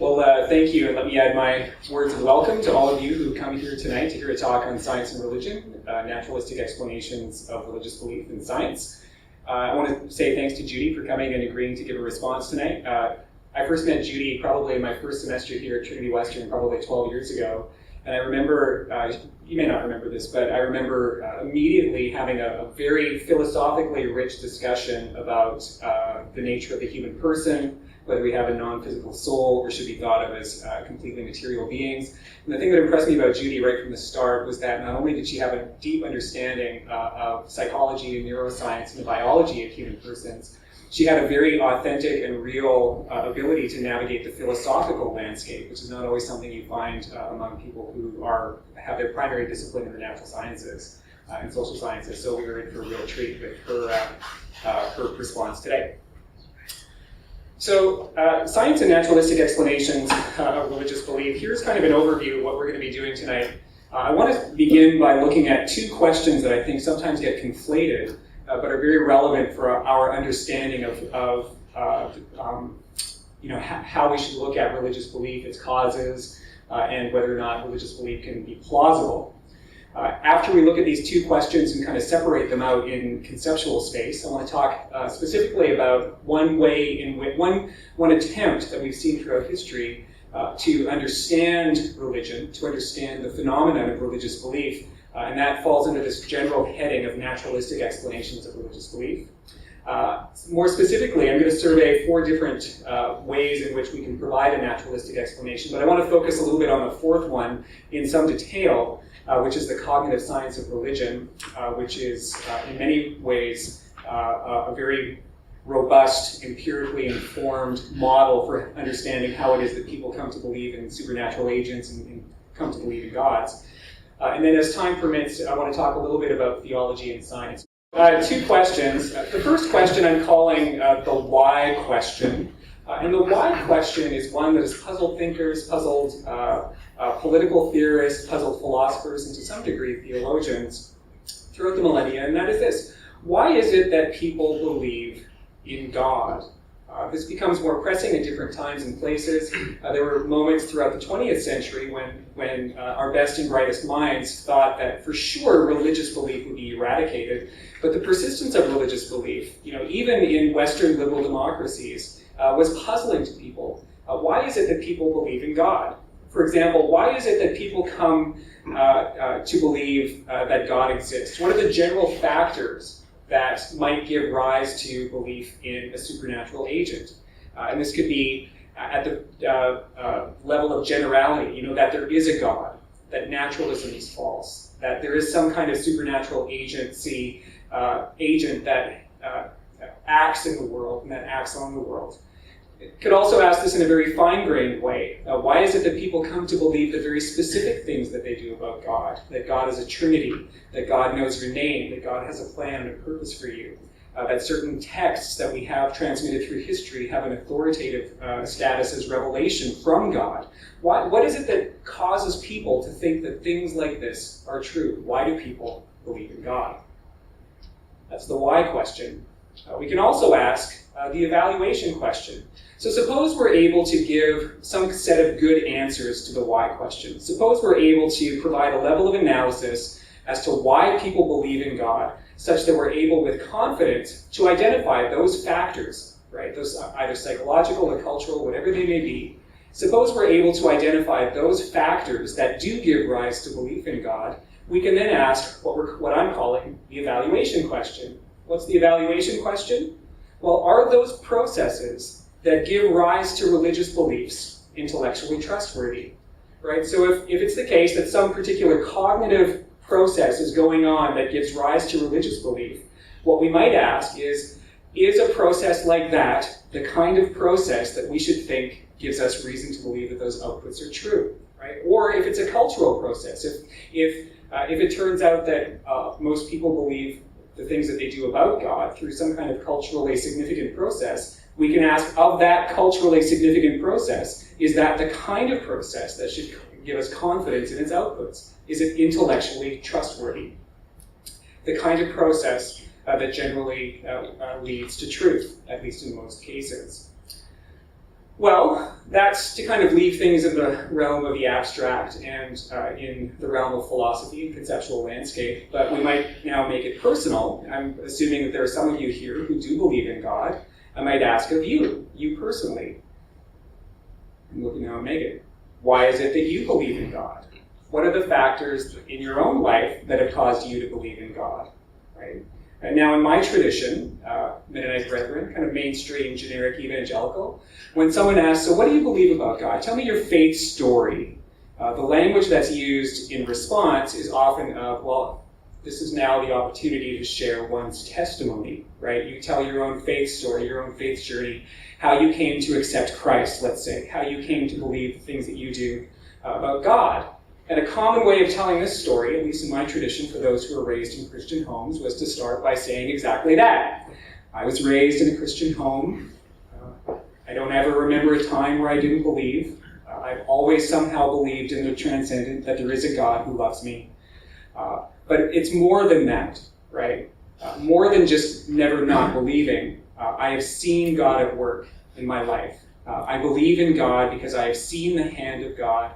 Well, thank you, and let me add my words of welcome to all of you who come here tonight to hear a talk on science and religion, naturalistic explanations of religious belief in science. I want to say thanks to Judy for coming and agreeing to give a response tonight. I first met Judy probably in my first semester here at Trinity Western, probably 12 years ago. And I remember, you may not remember this, but I remember immediately having a very philosophically rich discussion about the nature of the human person, whether we have a non-physical soul or should be thought of as completely material beings. And the thing that impressed me about Judy right from the start was that not only did she have a deep understanding of psychology and neuroscience and the biology of human persons, she had a very authentic and real ability to navigate the philosophical landscape, which is not always something you find among people who have their primary discipline in the natural sciences and social sciences. So we were in for a real treat with her response today. So, science and naturalistic explanations of religious belief. Here's kind of an overview of what we're going to be doing tonight. I want to begin by looking at two questions that I think sometimes get conflated, but are very relevant for our understanding of how we should look at religious belief, its causes, and whether or not religious belief can be plausible. After we look at these two questions and kind of separate them out in conceptual space, I want to talk specifically about one way in which one attempt that we've seen throughout history to understand religion, to understand the phenomenon of religious belief, and that falls under this general heading of naturalistic explanations of religious belief. More specifically, I'm going to survey 4 different ways in which we can provide a naturalistic explanation, but I want to focus a little bit on the fourth one in some detail, which is the cognitive science of religion, which is in many ways a very robust, empirically informed model for understanding how it is that people come to believe in supernatural agents and come to believe in gods. And then as time permits, I want to talk a little bit about theology and science. 2 questions. The first question I'm calling the why question. And the why question is one that has puzzled thinkers, puzzled political theorists, puzzled philosophers, and to some degree theologians throughout the millennia, and that is this. Why is it that people believe in God? This becomes more pressing at different times and places. There were moments throughout the 20th century when our best and brightest minds thought that for sure religious belief would be eradicated, but the persistence of religious belief, even in Western liberal democracies, was puzzling to people. Why is it that people believe in God? For example, why is it that people come to believe that God exists? What are the general factors that might give rise to belief in a supernatural agent? And this could be at the level of generality, that there is a God, that naturalism is false, that there is some kind of supernatural agent that acts in the world and that acts on the world. It could also ask this in a very fine-grained way. Why is it that people come to believe the very specific things that they do about God? That God is a Trinity, that God knows your name, that God has a plan and a purpose for you, that certain texts that we have transmitted through history have an authoritative status as revelation from God. What is it that causes people to think that things like this are true? Why do people believe in God? That's the why question. We can also ask the evaluation question. So suppose we're able to give some set of good answers to the why question. Suppose we're able to provide a level of analysis as to why people believe in God, such that we're able with confidence to identify those factors, right? Those either psychological or cultural, whatever they may be. Suppose we're able to identify those factors that do give rise to belief in God. We can then ask what I'm calling the evaluation question. What's the evaluation question? Well, are those processes that give rise to religious beliefs intellectually trustworthy? Right? So if it's the case that some particular cognitive process is going on that gives rise to religious belief, what we might ask is a process like that the kind of process that we should think gives us reason to believe that those outputs are true? Right? Or if it's a cultural process, if it turns out that most people believe the things that they do about God through some kind of culturally significant process, we can ask, of that culturally significant process, is that the kind of process that should give us confidence in its outputs? Is it intellectually trustworthy? The kind of process that generally leads to truth, at least in most cases. Well, that's to kind of leave things in the realm of the abstract and in the realm of philosophy and conceptual landscape, but we might now make it personal. I'm assuming that there are some of you here who do believe in God. I might ask of you personally. I'm looking now at Megan. Why is it that you believe in God? What are the factors in your own life that have caused you to believe in God, right? And now in my tradition, Mennonite Brethren, kind of mainstream, generic evangelical, when someone asks, so what do you believe about God? Tell me your faith story. The language that's used in response is often of, well, this is now the opportunity to share one's testimony, right? You tell your own faith story, your own faith journey, how you came to accept Christ, let's say, how you came to believe the things that you do about God. And a common way of telling this story, at least in my tradition for those who were raised in Christian homes, was to start by saying exactly that. I was raised in a Christian home. I don't ever remember a time where I didn't believe. I've always somehow believed in the transcendent, that there is a God who loves me. But it's more than that, right? More than just never not believing. I have seen God at work in my life. I believe in God because I have seen the hand of God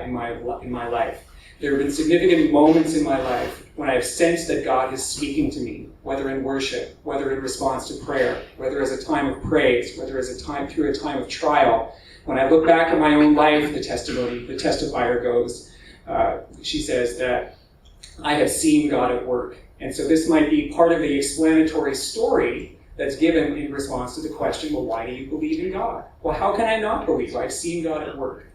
in my life. There have been significant moments in my life when I have sensed that God is speaking to me, whether in worship, whether in response to prayer, whether as a time of praise, whether as through a time of trial. When I look back at my own life, the testifier goes, she says that I have seen God at work. And so this might be part of the explanatory story that's given in response to the question, well, why do you believe in God? Well, how can I not believe? I've seen God at work.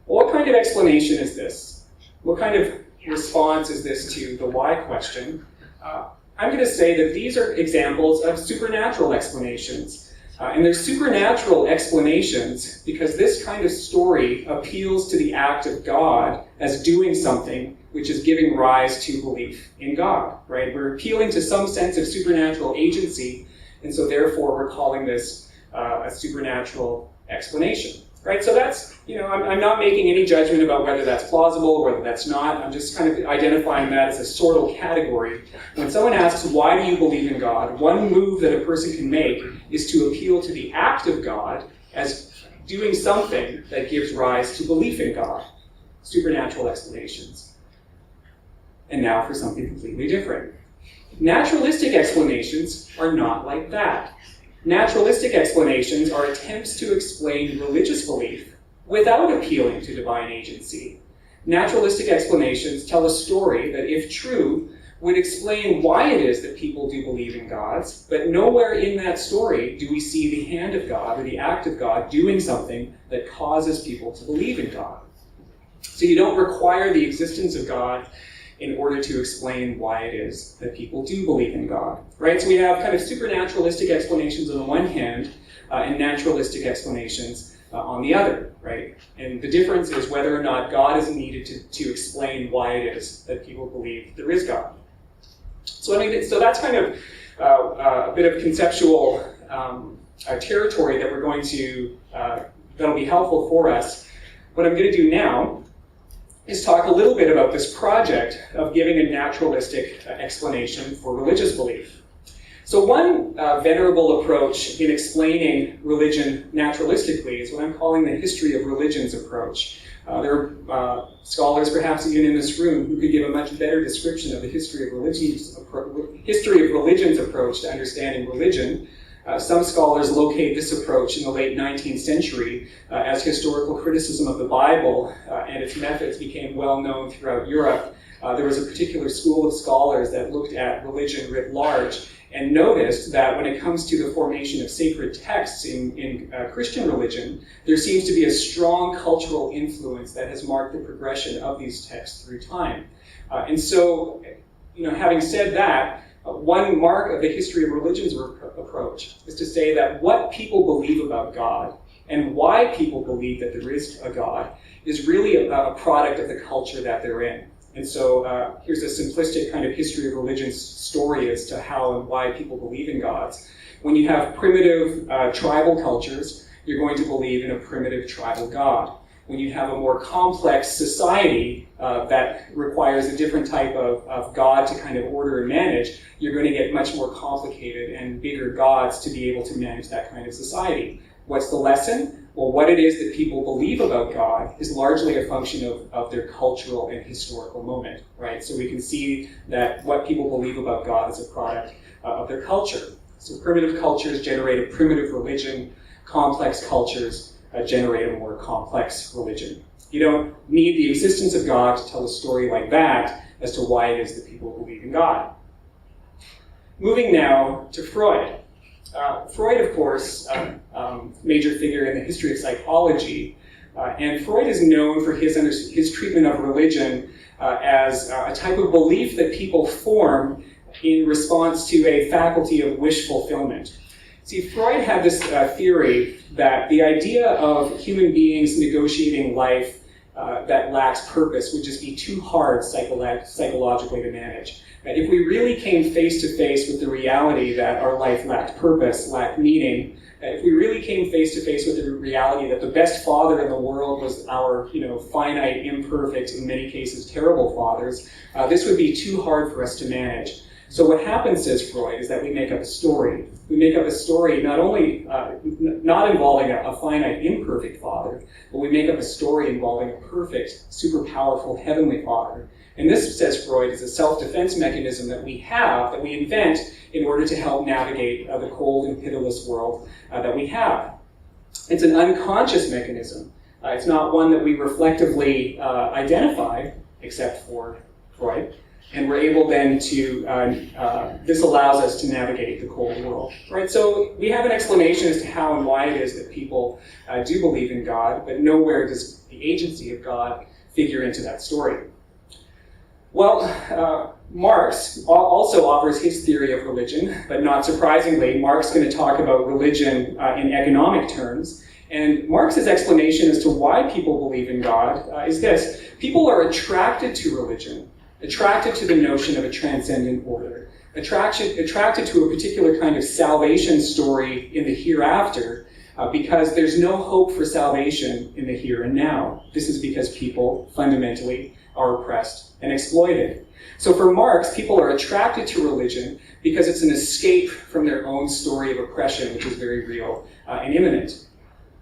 Well, what kind of explanation is this? What kind of response is this to the why question? I'm going to say that these are examples of supernatural explanations. And they're supernatural explanations because this kind of story appeals to the act of God as doing something which is giving rise to belief in God, right? We're appealing to some sense of supernatural agency, and so therefore we're calling this a supernatural explanation, right? So that's, I'm not making any judgment about whether that's plausible or whether that's not. I'm just kind of identifying that as a sortal category. When someone asks, why do you believe in God? One move that a person can make is to appeal to the act of God as doing something that gives rise to belief in God. Supernatural explanations. And now for something completely different. Naturalistic explanations are not like that. Naturalistic explanations are attempts to explain religious belief without appealing to divine agency. Naturalistic explanations tell a story that, if true, would explain why it is that people do believe in gods, but nowhere in that story do we see the hand of God or the act of God doing something that causes people to believe in God. So you don't require the existence of God in order to explain why it is that people do believe in God, right? So we have kind of supernaturalistic explanations on the one hand, and naturalistic explanations on the other, right? And the difference is whether or not God is needed to explain why it is that people believe there is God. So that's kind of a bit of conceptual territory that we're going to, that'll be helpful for us. What I'm going to do now is talk a little bit about this project of giving a naturalistic explanation for religious belief. So one venerable approach in explaining religion naturalistically is what I'm calling the history of religions approach. There are scholars, perhaps even in this room, who could give a much better description of the history of religions approach to understanding religion. Some scholars locate this approach in the late 19th century as historical criticism of the Bible, and its methods became well known throughout Europe. There was a particular school of scholars that looked at religion writ large and noticed that when it comes to the formation of sacred texts in Christian religion, there seems to be a strong cultural influence that has marked the progression of these texts through time. And so, having said that, one mark of the history of religions approach is to say that what people believe about God and why people believe that there is a God is really a product of the culture that they're in. And so here's a simplistic kind of history of religion's story as to how and why people believe in gods. When you have primitive tribal cultures, you're going to believe in a primitive tribal god. When you have a more complex society that requires a different type of god to kind of order and manage, you're going to get much more complicated and bigger gods to be able to manage that kind of society. What's the lesson? Well, what it is that people believe about God is largely a function of their cultural and historical moment, right? So we can see that what people believe about God is a product of their culture. So primitive cultures generate a primitive religion. Complex cultures generate a more complex religion. You don't need the existence of God to tell a story like that as to why it is that people believe in God. Moving now to Freud. Freud, of course, major figure in the history of psychology, and Freud is known for his treatment of religion as a type of belief that people form in response to a faculty of wish fulfillment. See, Freud had this theory that the idea of human beings negotiating life that lacks purpose would just be too hard psychologically to manage. If we really came face to face with the reality that our life lacked purpose, lacked meaning, if we really came face to face with the reality that the best father in the world was our, finite, imperfect, in many cases terrible fathers, this would be too hard for us to manage. So what happens, says Freud, is that we make up a story. We make up a story not only not involving a finite, imperfect father, but we make up a story involving a perfect, super powerful heavenly father. And this, says Freud, is a self-defense mechanism that we have, that we invent in order to help navigate the cold and pitiless world that we have. It's an unconscious mechanism. It's not one that we reflectively identify, except for Freud. And we're able then to, this allows us to navigate the cold world. Right? So we have an explanation as to how and why it is that people do believe in God, but nowhere does the agency of God figure into that story. Well, Marx also offers his theory of religion, but not surprisingly, Marx is going to talk about religion in economic terms. And Marx's explanation as to why people believe in God is this. People are attracted to religion, attracted to the notion of a transcendent order, attracted to a particular kind of salvation story in the hereafter, because there's no hope for salvation in the here and now. This is because people fundamentally are oppressed and exploited. So for Marx, people are attracted to religion because it's an escape from their own story of oppression, which is very real and imminent.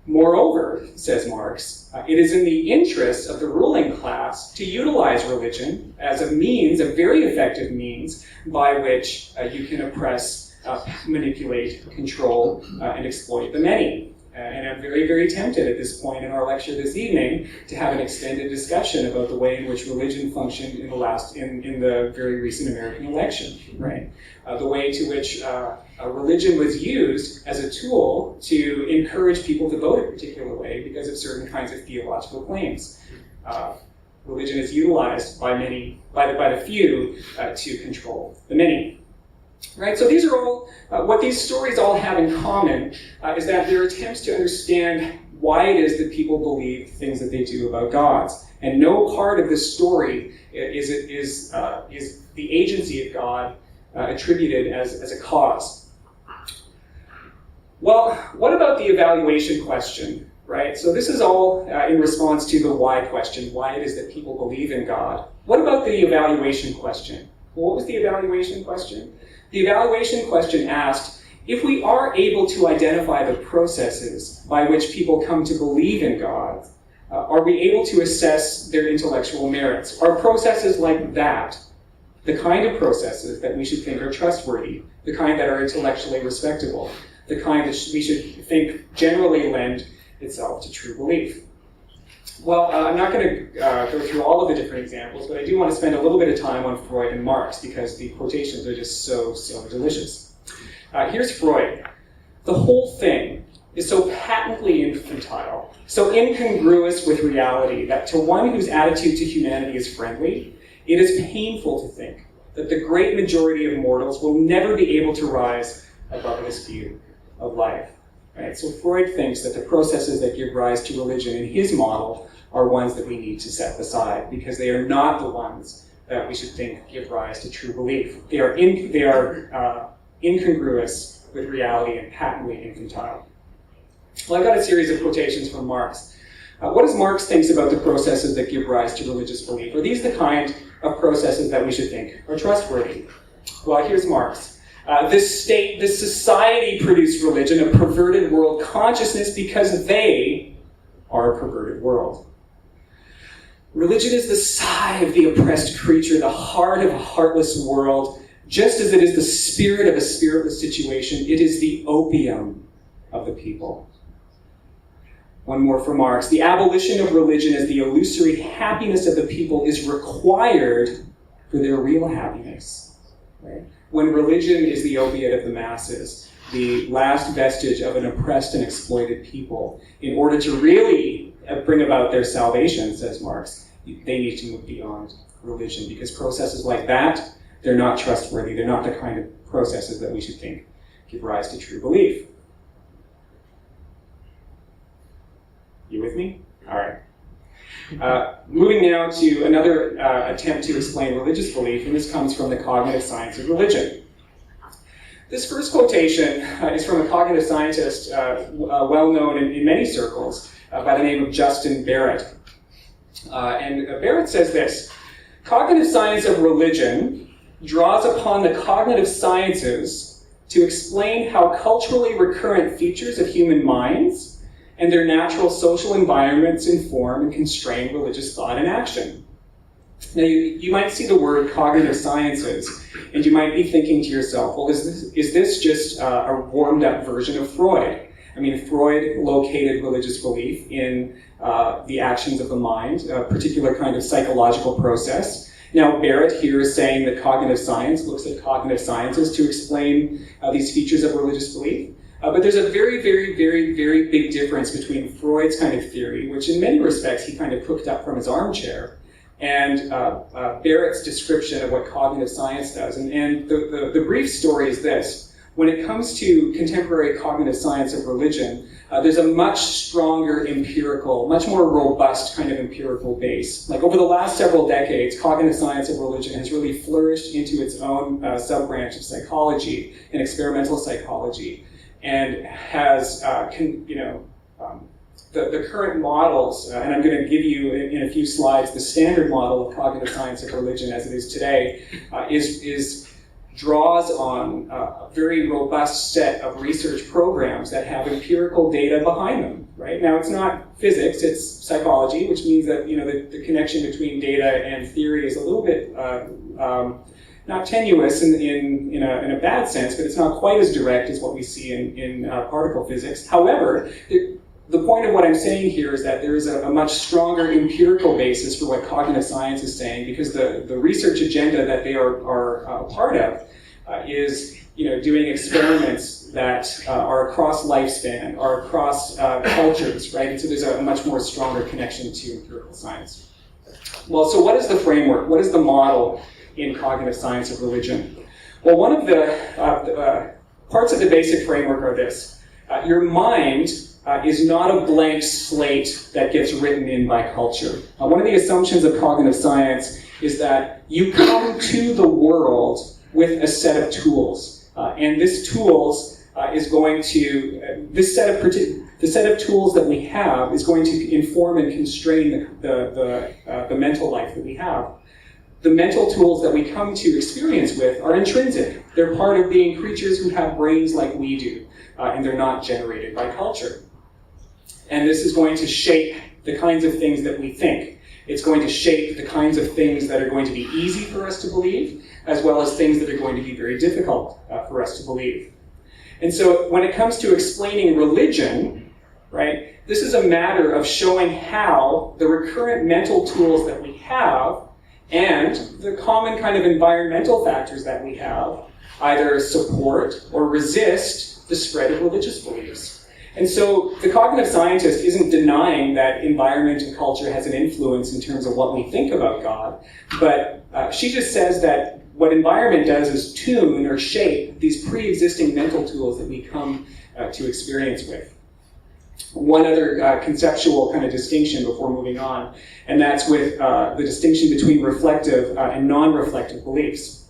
Moreover, says Marx, it is in the interest of the ruling class to utilize religion as a means, a very effective means, by which you can oppress, manipulate, control, and exploit the many. And I'm very, very tempted at this point in our lecture this evening to have an extended discussion about the way in which religion functioned in the very recent American election, right? The way to which religion was used as a tool to encourage people to vote a particular way because of certain kinds of theological claims. Religion is utilized by the few to control the many. Right, so these are all, what these stories all have in common is that they're attempts to understand why it is that people believe things that they do about gods. And no part of this story is the agency of God attributed as a cause. Well, what about the evaluation question, right? So this is all in response to the why question, why it is that people believe in God. What about the evaluation question? Well, what was the evaluation question? The evaluation question asked, if we are able to identify the processes by which people come to believe in God, are we able to assess their intellectual merits? Are processes like that the kind of processes that we should think are trustworthy, the kind that are intellectually respectable, the kind that we should think generally lend itself to true belief? Well, I'm not going to go through all of the different examples, but I do want to spend a little bit of time on Freud and Marx because the quotations are just so delicious. Here's Freud. The whole thing is so patently infantile, so incongruous with reality, that to one whose attitude to humanity is friendly, it is painful to think that the great majority of mortals will never be able to rise above this view of life. Right? So Freud thinks that the processes that give rise to religion in his model are ones that we need to set aside because they are not the ones that we should think give rise to true belief. They are incongruous with reality and patently infantile. Well, I've got a series of quotations from Marx. What does Marx think about the processes that give rise to religious belief? Are these the kind of processes that we should think are trustworthy? Well, here's Marx. This state, this society produced religion, a perverted world consciousness, because they are a perverted world. Religion is the sigh of the oppressed creature, the heart of a heartless world. Just as it is the spirit of a spiritless situation, it is the opium of the people. One more from Marx. The abolition of religion as the illusory happiness of the people is required for their real happiness. Right? When religion is the opiate of the masses, the last vestige of an oppressed and exploited people, in order to really bring about their salvation, says Marx, they need to move beyond religion, because processes like that, they're not trustworthy. They're not the kind of processes that we should think give rise to true belief. You with me? All right. Moving now to another attempt to explain religious belief, and this comes from the cognitive science of religion. This first quotation is from a cognitive scientist well known in many circles by the name of Justin Barrett. And Barrett says this: cognitive science of religion draws upon the cognitive sciences to explain how culturally recurrent features of human minds and their natural social environments inform and constrain religious thought and action. Now, you might see the word cognitive sciences, and you might be thinking to yourself, well, is this just a warmed-up version of Freud? I mean, Freud located religious belief in the actions of the mind, a particular kind of psychological process. Now, Barrett here is saying that cognitive science looks at cognitive sciences to explain these features of religious belief. But there's a very, very, very, very big difference between Freud's kind of theory, which in many respects he kind of cooked up from his armchair, and Barrett's description of what cognitive science does. And the brief story is this. When it comes to contemporary cognitive science of religion, there's a much stronger empirical, much more robust kind of empirical base. Like over the last several decades, cognitive science of religion has really flourished into its own sub-branch of psychology and experimental psychology, and has, the current models, and I'm going to give you in a few slides the standard model of cognitive science of religion as it is today, draws on a very robust set of research programs that have empirical data behind them. Right now, it's not physics; it's psychology, which means that the connection between data and theory is a little bit not tenuous in a bad sense, but it's not quite as direct as what we see in particle physics. However, the point of what I'm saying here is that there is a much stronger empirical basis for what cognitive science is saying, because the research agenda that they are a part of is doing experiments that are across lifespan, are across cultures, right? And so there's a much more stronger connection to empirical science. Well, so what is the framework? What is the model in cognitive science of religion? Well, one of the parts of the basic framework are this. Your mind is not a blank slate that gets written in by culture. One of the assumptions of cognitive science is that you come to the world with a set of tools, and this tools is going to the set of tools that we have is going to inform and constrain the mental life that we have. The mental tools that we come to experience with are intrinsic. They're part of being creatures who have brains like we do, and they're not generated by culture. And this is going to shape the kinds of things that we think. It's going to shape the kinds of things that are going to be easy for us to believe, as well as things that are going to be very difficult for us to believe. And so when it comes to explaining religion, right, this is a matter of showing how the recurrent mental tools that we have and the common kind of environmental factors that we have either support or resist the spread of religious beliefs. And so the cognitive scientist isn't denying that environment and culture has an influence in terms of what we think about God, but she just says that what environment does is tune or shape these pre-existing mental tools that we come to experience with. One other conceptual kind of distinction before moving on, and that's with the distinction between reflective and non-reflective beliefs.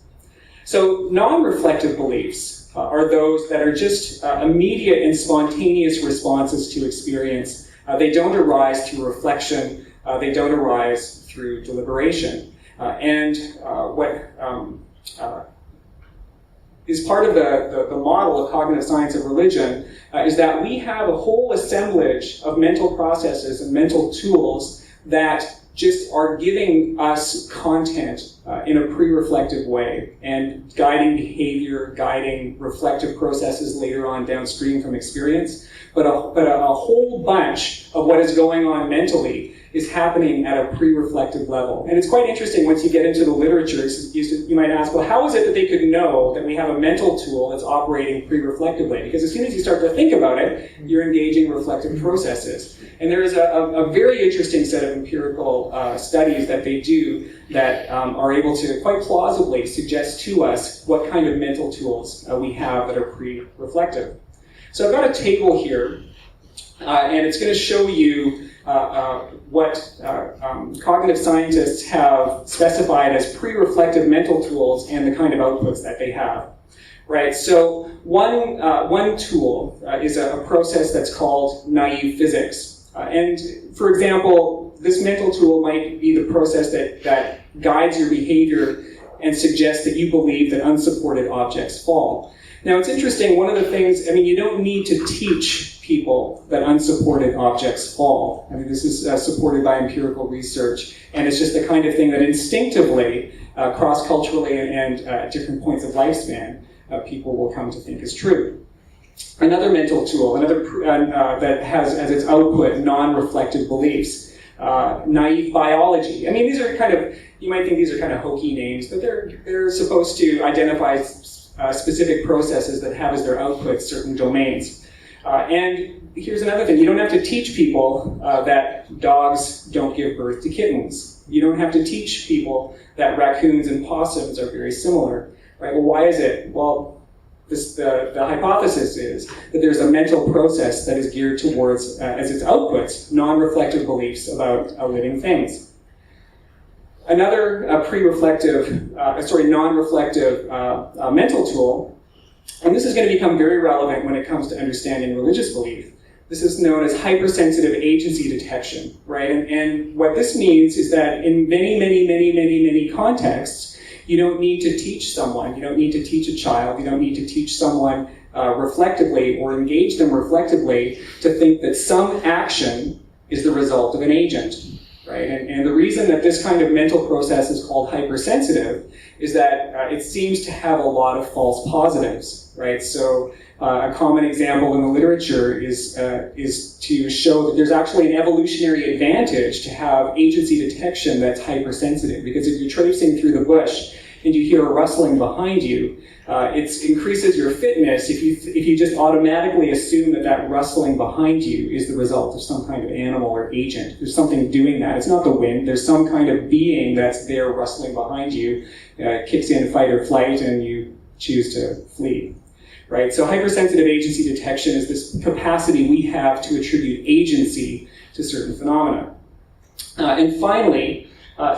So non-reflective beliefs are those that are just immediate and spontaneous responses to experience. They don't arise through reflection. They don't arise through deliberation. is part of the model of cognitive science of religion, is that we have a whole assemblage of mental processes and mental tools that just are giving us content in a pre-reflective way and guiding behavior, guiding reflective processes later on downstream from experience. But a whole bunch of what is going on mentally is happening at a pre-reflective level. And it's quite interesting once you get into the literature. You might ask, well, how is it that they could know that we have a mental tool that's operating pre-reflectively? Because as soon as you start to think about it, you're engaging reflective processes. And there is a very interesting set of empirical studies that they do that are able to quite plausibly suggest to us what kind of mental tools we have that are pre-reflective. So I've got a table here, and it's going to show you what cognitive scientists have specified as pre-reflective mental tools and the kind of outputs that they have. Right, so one tool is a process that's called naive physics. And for example, this mental tool might be the process that guides your behavior and suggests that you believe that unsupported objects fall. Now it's interesting, one of the things, you don't need to teach people that unsupported objects fall. This is supported by empirical research, and it's just the kind of thing that instinctively, cross-culturally and at different points of lifespan, people will come to think is true. Another mental tool, that has as its output non-reflective beliefs, naive biology. These are you might think these are kind of hokey names, but they're supposed to identify specific processes that have as their output certain domains. And here's another thing, you don't have to teach people that dogs don't give birth to kittens. You don't have to teach people that raccoons and possums are very similar. Right? Well, why is it? Well, the hypothesis is that there's a mental process that is geared towards, as its outputs, non-reflective beliefs about living things. Another non-reflective mental tool, and this is going to become very relevant when it comes to understanding religious belief. This is known as hypersensitive agency detection, right? And what this means is that in many contexts, you don't need to teach someone, you don't need to teach a child, you don't need to teach someone reflectively or engage them reflectively to think that some action is the result of an agent. Right? And the reason that this kind of mental process is called hypersensitive is that it seems to have a lot of false positives, right? So a common example in the literature is to show that there's actually an evolutionary advantage to have agency detection that's hypersensitive, because if you're traipsing through the bush and you hear a rustling behind you, it increases your fitness if you just automatically assume that rustling behind you is the result of some kind of animal or agent. There's something doing that. It's not the wind. There's some kind of being that's there rustling behind you, kicks in fight or flight, and you choose to flee. Right? So hypersensitive agency detection is this capacity we have to attribute agency to certain phenomena. And finally,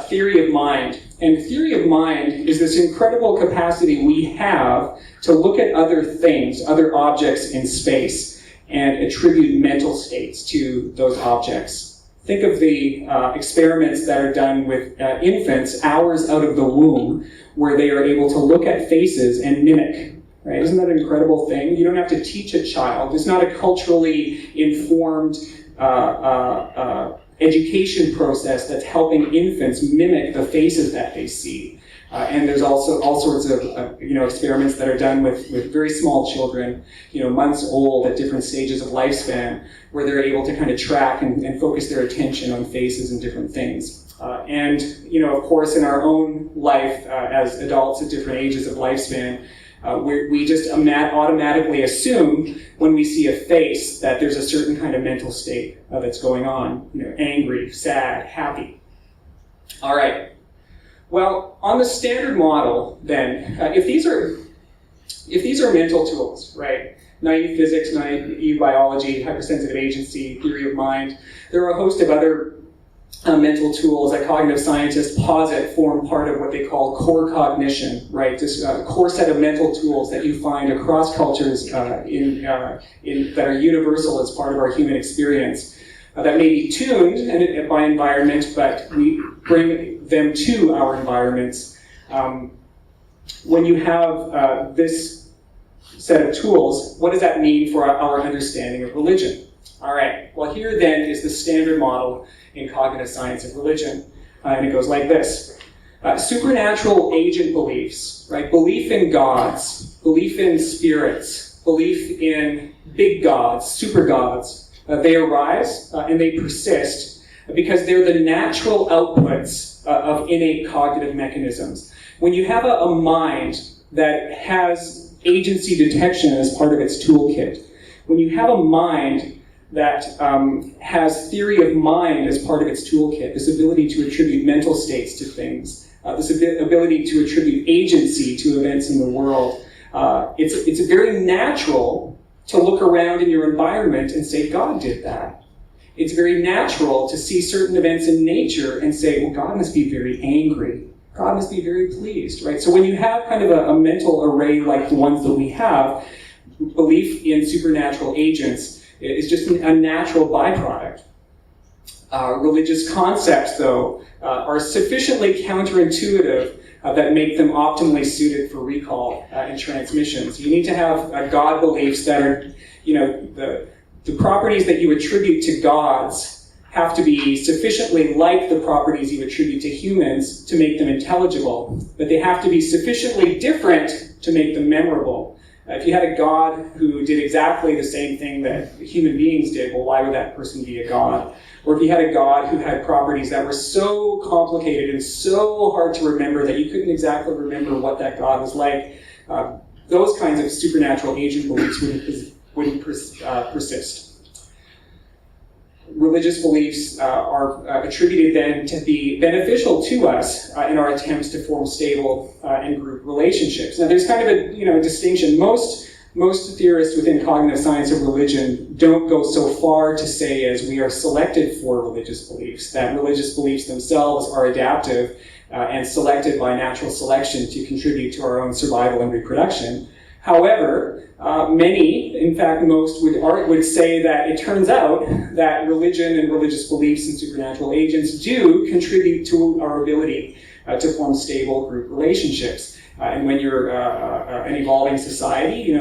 theory of mind. And theory of mind is this incredible capacity we have to look at other things, other objects in space, and attribute mental states to those objects. Think of the experiments that are done with infants hours out of the womb, where they are able to look at faces and mimic. Right? Isn't that an incredible thing? You don't have to teach a child. It's not a culturally informed education process that's helping infants mimic the faces that they see. And there's also all sorts of experiments that are done with very small children, months old at different stages of lifespan, where they're able to kind of track and focus their attention on faces and different things. And of course, in our own life as adults at different ages of lifespan, we just automatically assume when we see a face that there's a certain kind of mental state that's going on, angry, sad, happy. All right. Well, on the standard model, then, if these are mental tools, right? Naive physics, naive biology, hypersensitive agency, theory of mind, there are a host of other mental tools that cognitive scientists posit form part of what they call core cognition, right? This core set of mental tools that you find across cultures that are universal as part of our human experience, that may be tuned by environment, but we bring them to our environments. When you have this set of tools, what does that mean for our understanding of religion? All right, well here then is the standard model in cognitive science of religion, and it goes like this. Supernatural agent beliefs, right? Belief in gods, belief in spirits, belief in big gods, super gods. They arise and they persist because they're the natural outputs of innate cognitive mechanisms. When you have a mind that has agency detection as part of its toolkit, when you have a mind that has theory of mind as part of its toolkit, this ability to attribute mental states to things, this ability to attribute agency to events in the world, it's very natural to look around in your environment and say, God did that. It's very natural to see certain events in nature and say, well, God must be very angry. God must be very pleased, right? So when you have kind of a mental array like the ones that we have, belief in supernatural agents is just a natural byproduct. Religious concepts, though, are sufficiently counterintuitive that make them optimally suited for recall and transmission. So you need to have God beliefs that are, the properties that you attribute to gods have to be sufficiently like the properties you attribute to humans to make them intelligible, but they have to be sufficiently different to make them memorable. If you had a god who did exactly the same thing that human beings did, well, why would that person be a god? Or if you had a god who had properties that were so complicated and so hard to remember that you couldn't exactly remember what that god was like, those kinds of supernatural agent beliefs wouldn't persist. Religious beliefs are attributed then to be beneficial to us in our attempts to form stable and group relationships. Now, there's kind of a distinction. Most theorists within cognitive science of religion don't go so far to say as we are selected for religious beliefs, that religious beliefs themselves are adaptive and selected by natural selection to contribute to our own survival and reproduction. However, many, in fact most, would say that it turns out that religion and religious beliefs and supernatural agents do contribute to our ability to form stable group relationships. And when you're an evolving society,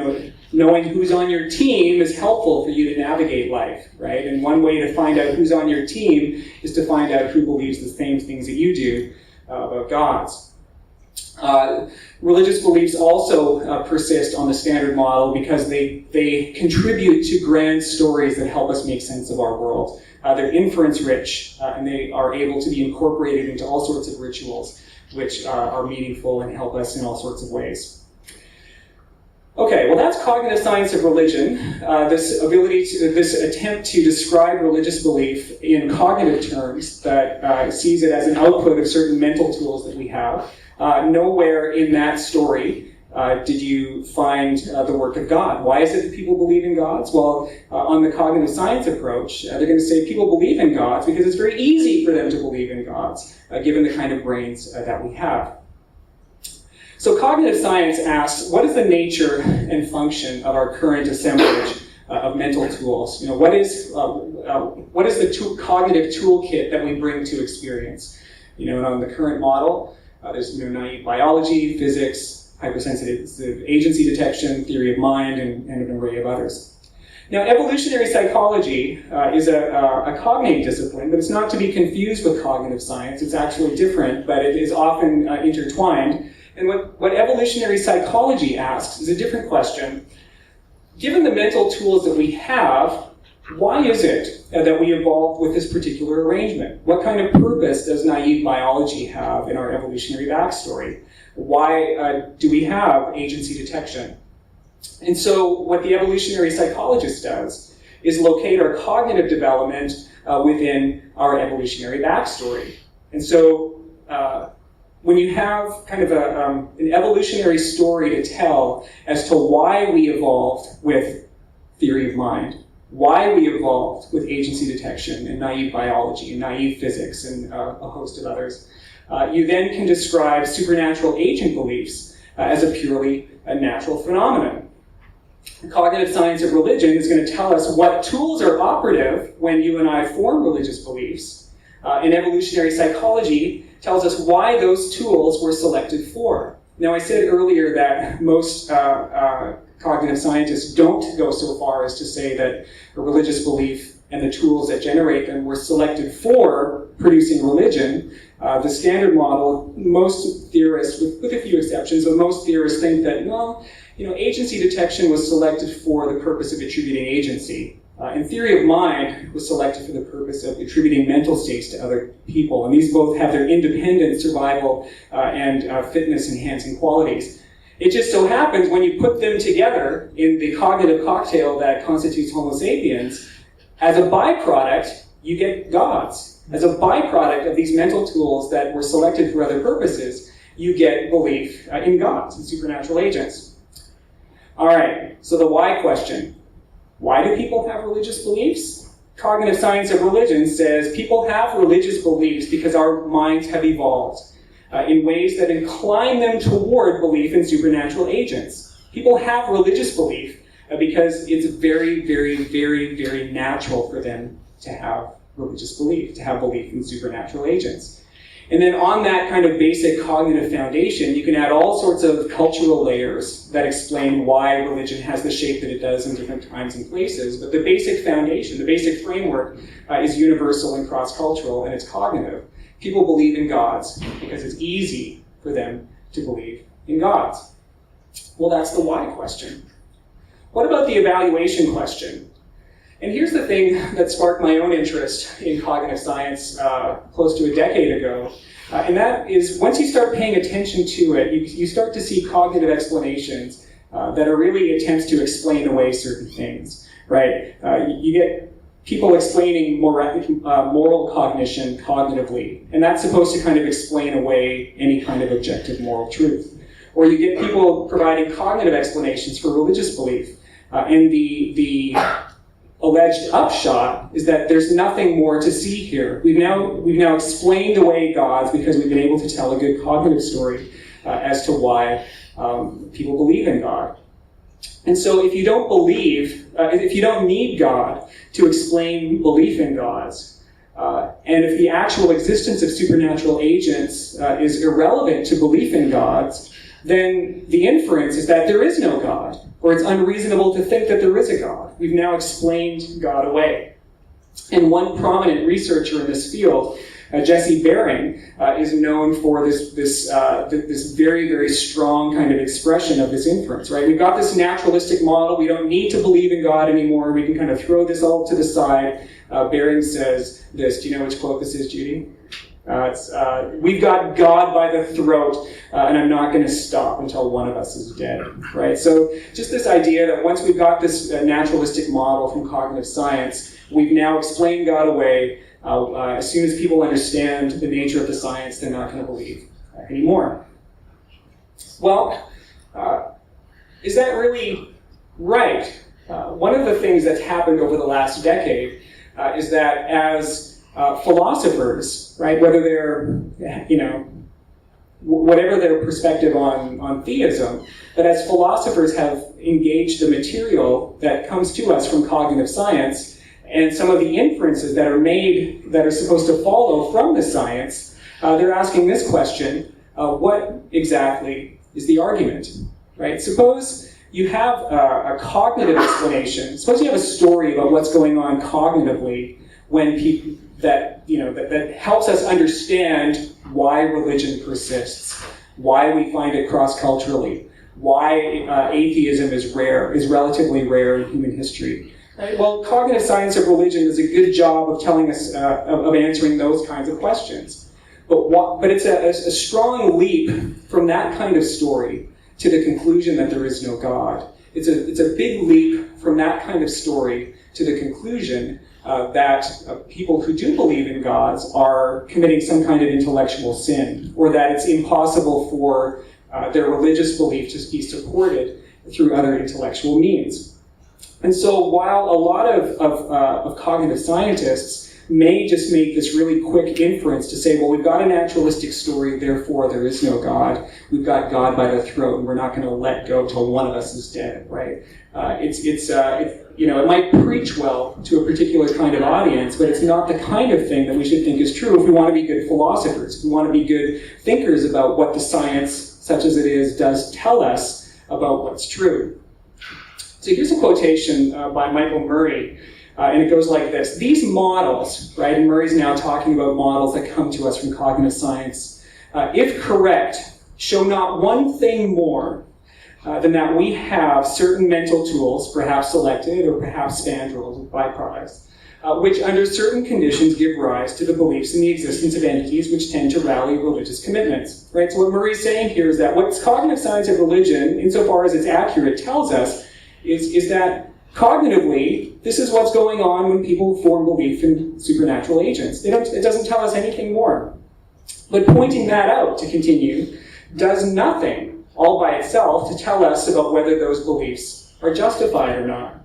knowing who's on your team is helpful for you to navigate life, right? And one way to find out who's on your team is to find out who believes the same things that you do about gods. Religious beliefs also persist on the standard model because they contribute to grand stories that help us make sense of our world. They're inference-rich, and they are able to be incorporated into all sorts of rituals, which are meaningful and help us in all sorts of ways. Okay, well that's cognitive science of religion, this attempt to describe religious belief in cognitive terms that sees it as an output of certain mental tools that we have. Nowhere in that story did you find the work of God. Why is it that people believe in gods? Well, on the cognitive science approach, they're going to say people believe in gods because it's very easy for them to believe in gods, given the kind of brains that we have. So cognitive science asks, what is the nature and function of our current assemblage of mental tools? What is the cognitive toolkit that we bring to experience? And on the current model, there's naive biology, physics, hypersensitive agency detection, theory of mind, and an array of others. Now, evolutionary psychology is a cognate discipline, but it's not to be confused with cognitive science. It's actually different, but it is often intertwined. And what evolutionary psychology asks is a different question. Given the mental tools that we have, why is it that we evolved with this particular arrangement? What kind of purpose does naive biology have in our evolutionary backstory? Why do we have agency detection? And so what the evolutionary psychologist does is locate our cognitive development within our evolutionary backstory. And so when you have kind of an evolutionary story to tell as to why we evolved with theory of mind, why we evolved with agency detection and naive biology and naive physics and a host of others, you then can describe supernatural agent beliefs as a purely natural phenomenon. Cognitive science of religion is going to tell us what tools are operative when you and I form religious beliefs. And evolutionary psychology tells us why those tools were selected for. Now, I said earlier that most cognitive scientists don't go so far as to say that a religious belief and the tools that generate them were selected for producing religion. The standard model, most theorists, with a few exceptions, but most theorists think that, well, agency detection was selected for the purpose of attributing agency. And theory of mind was selected for the purpose of attributing mental states to other people. And these both have their independent survival and fitness-enhancing qualities. It just so happens when you put them together in the cognitive cocktail that constitutes Homo sapiens, as a byproduct, you get gods. As a byproduct of these mental tools that were selected for other purposes, you get belief in gods and supernatural agents. All right, so the why question. Why do people have religious beliefs? Cognitive science of religion says people have religious beliefs because our minds have evolved in ways that incline them toward belief in supernatural agents. People have religious belief because it's very, very, very, very natural for them to have religious belief, to have belief in supernatural agents. And then on that kind of basic cognitive foundation, you can add all sorts of cultural layers that explain why religion has the shape that it does in different times and places. But the basic foundation, the basic framework is universal and cross-cultural, and it's cognitive. People believe in gods because it's easy for them to believe in gods. Well, that's the why question. What about the evaluation question? And here's the thing that sparked my own interest in cognitive science close to a decade ago. And that is, once you start paying attention to it, you start to see cognitive explanations that are really attempts to explain away certain things, right? You get people explaining moral cognition cognitively, and that's supposed to kind of explain away any kind of objective moral truth. Or you get people providing cognitive explanations for religious belief, and the alleged upshot is that there's nothing more to see here. We've now explained away gods because we've been able to tell a good cognitive story as to why people believe in God. And so if you don't believe, if you don't need God to explain belief in gods, and if the actual existence of supernatural agents is irrelevant to belief in gods, then the inference is that there is no God, or it's unreasonable to think that there is a God. We've now explained God away. And one prominent researcher in this field, Jesse Bering, is known for this very, very strong kind of expression of this inference, right? We've got this naturalistic model. We don't need to believe in God anymore. We can kind of throw this all to the side. Bering says this. Do you know which quote this is, Judy? We've got God by the throat, and I'm not going to stop until one of us is dead, right? So just this idea that once we've got this naturalistic model from cognitive science, we've now explained God away. As soon as people understand the nature of the science, they're not going to believe anymore. Well, is that really right? One of the things that's happened over the last decade is that as philosophers, right, whether they're, whatever their perspective on theism, but as philosophers have engaged the material that comes to us from cognitive science and some of the inferences that are made that are supposed to follow from the science, they're asking this question, what exactly is the argument, right? Suppose you have a cognitive explanation. Suppose you have a story about what's going on cognitively when people, that helps us understand why religion persists, why we find it cross-culturally, why atheism is relatively rare in human history. Right? Well, cognitive science of religion does a good job of telling us, of answering those kinds of questions. But it's a strong leap from that kind of story to the conclusion that there is no God. It's a big leap from that kind of story to the conclusion that people who do believe in gods are committing some kind of intellectual sin, or that it's impossible for their religious belief to be supported through other intellectual means. And so while a lot of cognitive scientists may just make this really quick inference to say, well, we've got a naturalistic story, therefore there is no God. We've got God by the throat, and we're not going to let go till one of us is dead, right? It might preach well to a particular kind of audience, but it's not the kind of thing that we should think is true if we want to be good philosophers, if we want to be good thinkers about what the science, such as it is, does tell us about what's true. So here's a quotation by Michael Murray, and it goes like this. These models, right, and Murray's now talking about models that come to us from cognitive science, if correct, show not one thing more than that we have certain mental tools, perhaps selected or perhaps spandrels, byproducts, which under certain conditions give rise to the beliefs in the existence of entities which tend to rally religious commitments. Right? So what Murray's saying here is that what cognitive science of religion, insofar as it's accurate, tells us is that cognitively, this is what's going on when people form belief in supernatural agents. It doesn't tell us anything more. But pointing that out, to continue, does nothing all by itself to tell us about whether those beliefs are justified or not.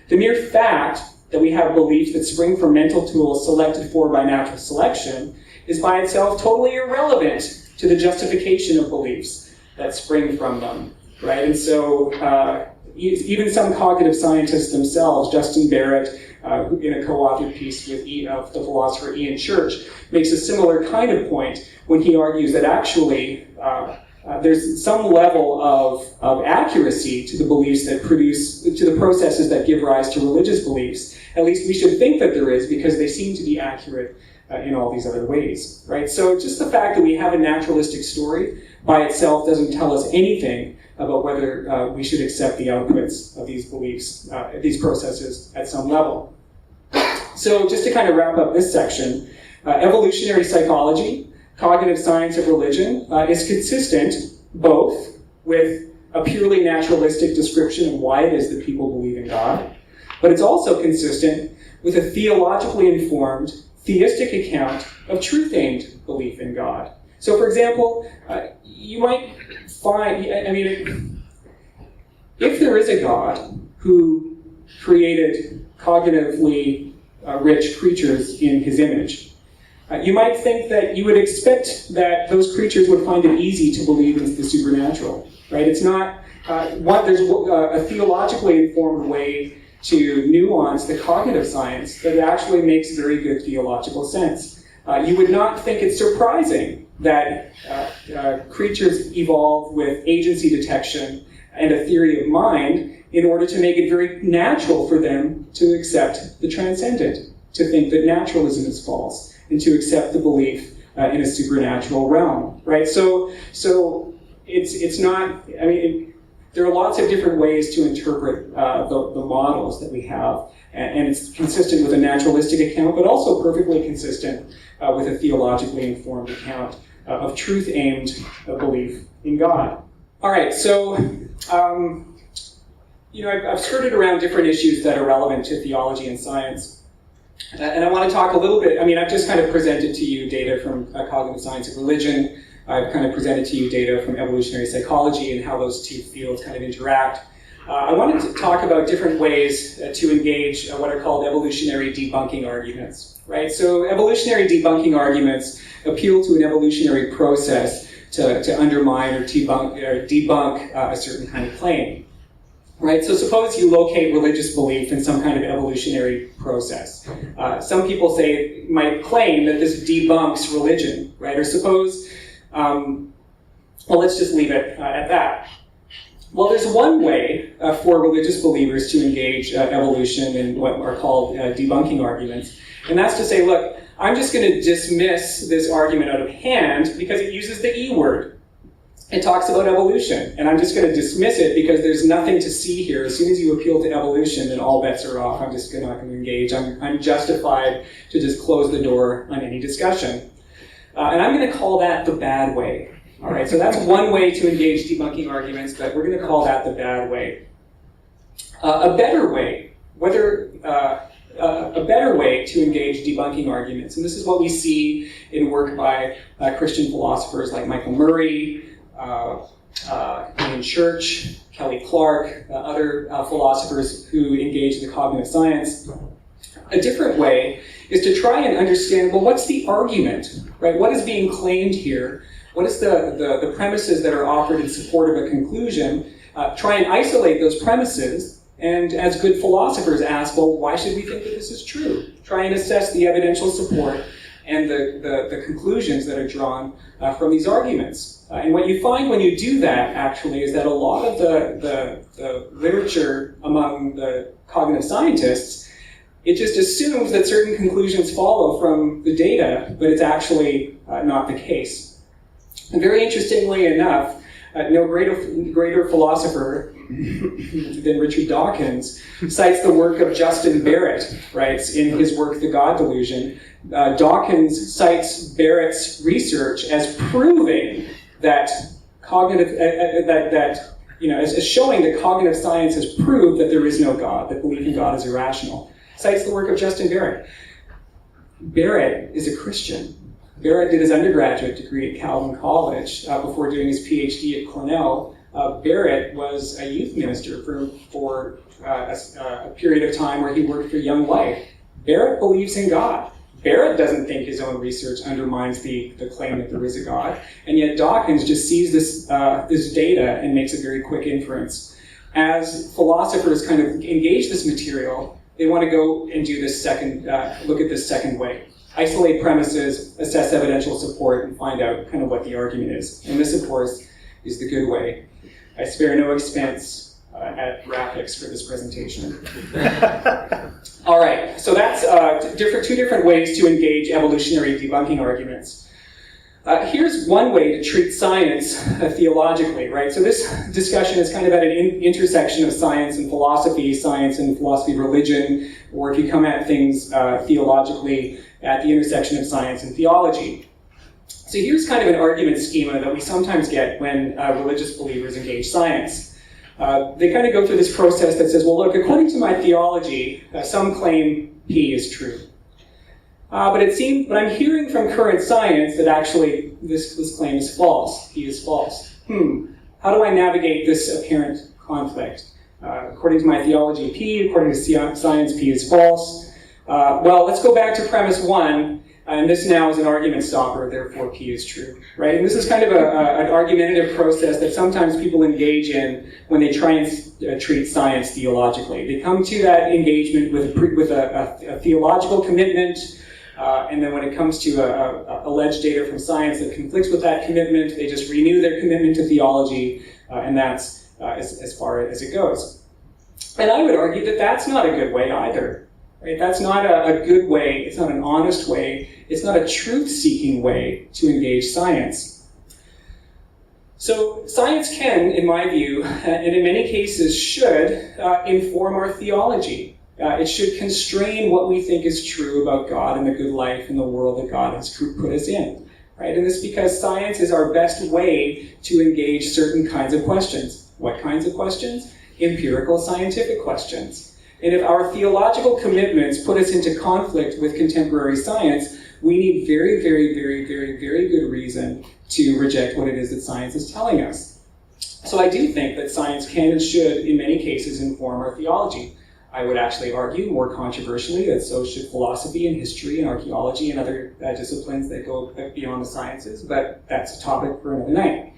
The mere fact that we have beliefs that spring from mental tools selected for by natural selection is by itself totally irrelevant to the justification of beliefs that spring from them, right? And so even some cognitive scientists themselves, Justin Barrett, in a co-authored piece with the philosopher Ian Church, makes a similar kind of point when he argues that actually there's some level of accuracy to the beliefs that to the processes that give rise to religious beliefs. At least we should think that there is, because they seem to be accurate in all these other ways, right? So just the fact that we have a naturalistic story by itself doesn't tell us anything about whether we should accept the outputs of these beliefs, these processes at some level. So just to kind of wrap up this section, evolutionary psychology, cognitive science of religion, is consistent both with a purely naturalistic description of why it is that people believe in God, but it's also consistent with a theologically informed, theistic account of truth-aimed belief in God. So, for example, you might find, if there is a God who created cognitively rich creatures in his image, you might think that you would expect that those creatures would find it easy to believe in the supernatural, right? It's not, there's a theologically informed way to nuance the cognitive science that actually makes very good theological sense. You would not think it's surprising that creatures evolve with agency detection and a theory of mind in order to make it very natural for them to accept the transcendent, to think that naturalism is false, and to accept the belief in a supernatural realm, right? So it's not, there are lots of different ways to interpret the models that we have, and it's consistent with a naturalistic account, but also perfectly consistent with a theologically informed account of truth-aimed belief in God. All right, so I've skirted around different issues that are relevant to theology and science. And I want to talk a little bit, I've just kind of presented to you data from cognitive science of religion. I've kind of presented to you data from evolutionary psychology and how those two fields kind of interact. I wanted to talk about different ways to engage what are called evolutionary debunking arguments, right? So evolutionary debunking arguments appeal to an evolutionary process to undermine or debunk a certain kind of claim. Right, so suppose you locate religious belief in some kind of evolutionary process. Some people might claim that this debunks religion, right? Or suppose, let's just leave it at that. Well, there's one way for religious believers to engage evolution in what are called debunking arguments, and that's to say, look, I'm just going to dismiss this argument out of hand because it uses the E word. It talks about evolution, and I'm just going to dismiss it because there's nothing to see here. As soon as you appeal to evolution, then all bets are off. I'm just not going to engage. I'm justified to just close the door on any discussion. And I'm going to call that the bad way. All right, so that's one way to engage debunking arguments, but we're going to call that the bad way. A better way, a better way to engage debunking arguments, and this is what we see in work by Christian philosophers like Michael Murray, Ian Church, Kelly Clark, other philosophers who engage the cognitive science. A different way is to try and understand, well, what's the argument, right? What is being claimed here? What is the premises that are offered in support of a conclusion? Try and isolate those premises, and as good philosophers ask, well, why should we think that this is true? Try and assess the evidential support and the conclusions that are drawn from these arguments. And what you find when you do that, actually, is that a lot of the literature among the cognitive scientists, it just assumes that certain conclusions follow from the data, but it's actually not the case. And very interestingly enough, no greater philosopher than Richard Dawkins cites the work of Justin Barrett, right, in his work, The God Delusion. Dawkins cites Barrett's research as proving that as showing that cognitive science has proved that there is no God, that belief in God is irrational. Cites the work of Justin Barrett. Barrett is a Christian. Barrett did his undergraduate degree at Calvin College before doing his PhD at Cornell. Barrett was a youth minister for a period of time where he worked for Young Life. Barrett believes in God. Barrett doesn't think his own research undermines the claim that there is a God, and yet Dawkins just sees this data and makes a very quick inference. As philosophers kind of engage this material, they want to go and do this look at this second way. Isolate premises, assess evidential support, and find out kind of what the argument is. And this, of course, is the good way. I spare no expense at graphics for this presentation. All right, so that's two different ways to engage evolutionary debunking arguments. Here's one way to treat science theologically, right? So this discussion is kind of at an intersection of science and philosophy religion, or if you come at things theologically, at the intersection of science and theology. So here's kind of an argument schema that we sometimes get when religious believers engage science. They kind of go through this process that says, well, look, according to my theology, some claim P is true. But I'm hearing from current science that actually this claim is false. P is false. How do I navigate this apparent conflict? According to my theology, P. According to science, P is false. Well, let's go back to premise one. And this now is an argument stopper, therefore P is true, right? And this is kind of an argumentative process that sometimes people engage in when they try and treat science theologically. They come to that engagement with a theological commitment, and then when it comes to alleged data from science that conflicts with that commitment, they just renew their commitment to theology, and that's as far as it goes. And I would argue that that's not a good way either. Right? That's not a good way, it's not an honest way, it's not a truth-seeking way to engage science. So science can, in my view, and in many cases should, inform our theology. It should constrain what we think is true about God and the good life and the world that God has put us in. Right? And this is because science is our best way to engage certain kinds of questions. What kinds of questions? Empirical scientific questions. And if our theological commitments put us into conflict with contemporary science, we need very, very, very, very, very good reason to reject what it is that science is telling us. So I do think that science can and should, in many cases, inform our theology. I would actually argue, more controversially, that so should philosophy and history and archaeology and other disciplines that go beyond the sciences, but that's a topic for another night.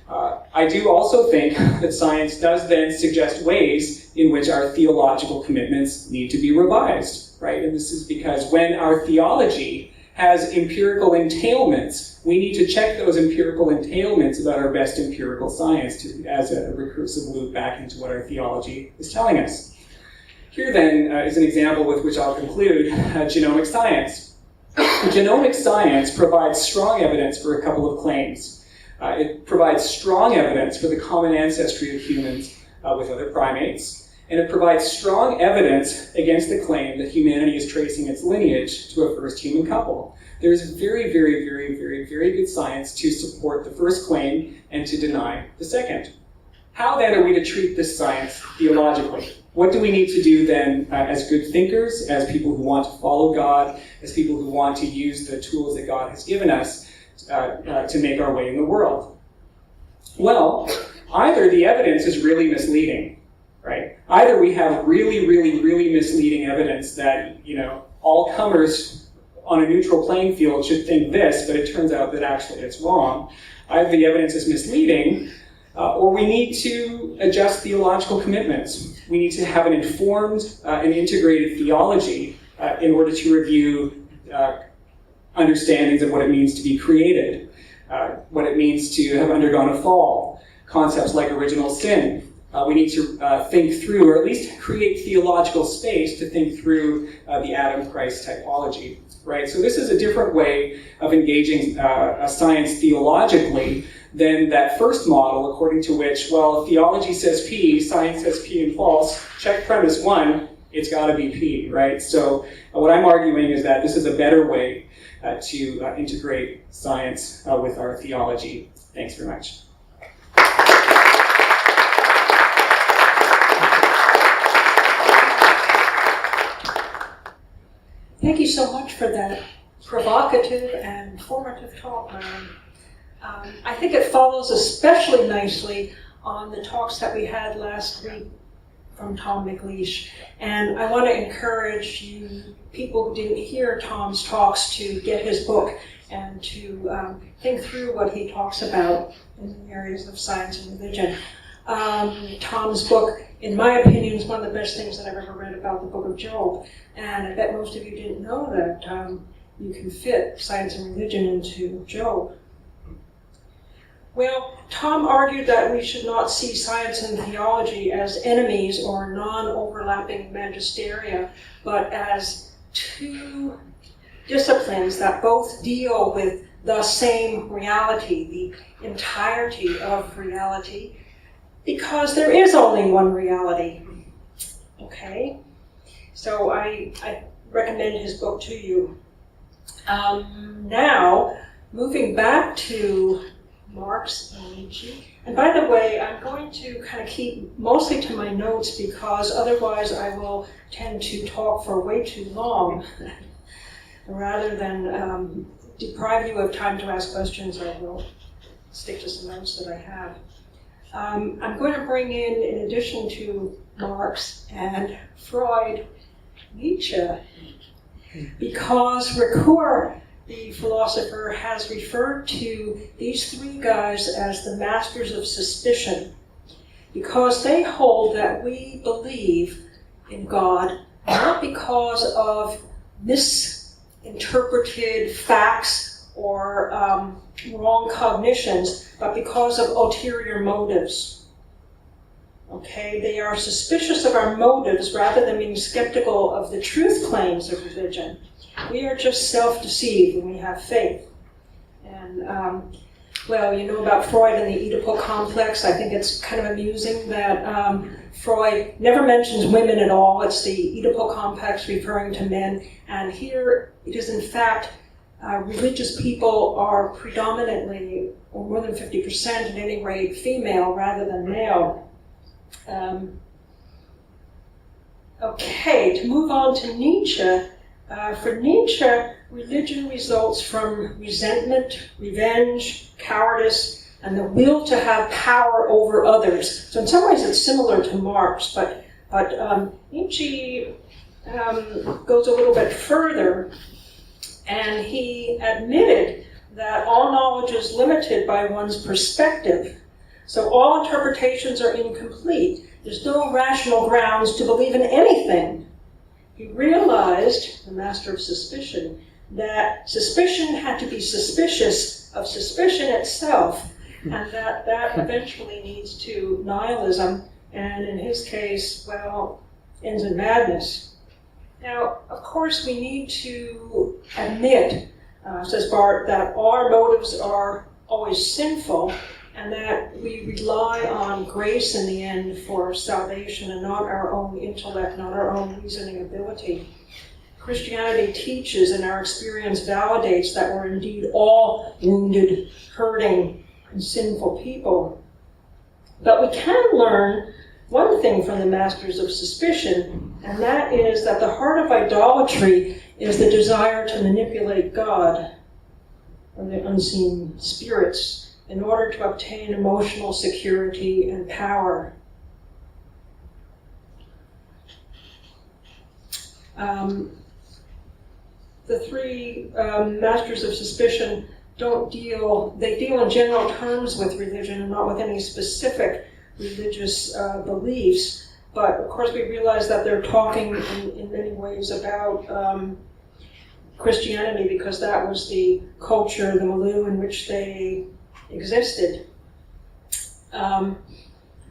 I do also think that science does then suggest ways in which our theological commitments need to be revised, right? And this is because when our theology has empirical entailments, we need to check those empirical entailments about our best empirical science as a recursive loop back into what our theology is telling us. Here then is an example with which I'll conclude, genomic science. Genomic science provides strong evidence for a couple of claims. It provides strong evidence for the common ancestry of humans with other primates, and it provides strong evidence against the claim that humanity is tracing its lineage to a first human couple. There is very, very, very, very, very good science to support the first claim and to deny the second. How then are we to treat this science theologically? What do we need to do then as good thinkers, as people who want to follow God, as people who want to use the tools that God has given us to make our way in the world? Well, either the evidence is really misleading, right? Either we have really, really, really misleading evidence that, all comers on a neutral playing field should think this, but it turns out that actually it's wrong. Either the evidence is misleading, or we need to adjust theological commitments. We need to have an informed and integrated theology in order to review understandings of what it means to be created, what it means to have undergone a fall, concepts like original sin. We need to think through, or at least create theological space to think through the Adam-Christ typology, right? So this is a different way of engaging a science theologically than that first model, according to which, well, if theology says P, science says P and false, check premise one, it's got to be P, right? So what I'm arguing is that this is a better way to integrate science with our theology. Thanks very much. Thank you so much for that provocative and formative talk, Myron. I think it follows especially nicely on the talks that we had last week from Tom McLeish. And I want to encourage you, people who didn't hear Tom's talks, to get his book and to think through what he talks about in the areas of science and religion. Tom's book, in my opinion, is one of the best things that I've ever read about the book of Job. And I bet most of you didn't know that you can fit science and religion into Job. Well, Tom argued that we should not see science and theology as enemies or non-overlapping magisteria, but as two disciplines that both deal with the same reality, the entirety of reality, because there is only one reality. Okay? So I recommend his book to you. Now, moving back to Marx and Nietzsche. And by the way, I'm going to kind of keep mostly to my notes because otherwise I will tend to talk for way too long. Rather than deprive you of time to ask questions, I will stick to some notes that I have. I'm going to bring in addition to Marx and Freud, Nietzsche, because Ricoeur, the philosopher, has referred to these three guys as the masters of suspicion, because they hold that we believe in God not because of misinterpreted facts or wrong cognitions, but because of ulterior motives. Okay, they are suspicious of our motives rather than being skeptical of the truth claims of religion. We are just self-deceived when we have faith. And, well, you know about Freud and the Oedipal complex. I think it's kind of amusing that Freud never mentions women at all. It's the Oedipal complex referring to men. And here it is, in fact, religious people are predominantly, or more than 50% at any rate, female rather than male. Okay, to move on to Nietzsche. For Nietzsche, religion results from resentment, revenge, cowardice, and the will to have power over others. So in some ways it's similar to Marx, but Nietzsche goes a little bit further, and he admitted that all knowledge is limited by one's perspective. So all interpretations are incomplete. There's no rational grounds to believe in anything. He realized, the master of suspicion, that suspicion had to be suspicious of suspicion itself, and that eventually leads to nihilism, and in his case, well, ends in madness. Now, of course, we need to admit, says Barth, that our motives are always sinful, and that we rely on grace in the end for salvation and not our own intellect, not our own reasoning ability. Christianity teaches, and our experience validates, that we're indeed all wounded, hurting, and sinful people. But we can learn one thing from the masters of suspicion, and that is that the heart of idolatry is the desire to manipulate God, or the unseen spirits, in order to obtain emotional security and power. The three masters of suspicion they deal in general terms with religion and not with any specific religious beliefs. But of course we realize that they're talking in many ways about Christianity because that was the culture, the milieu in which they existed.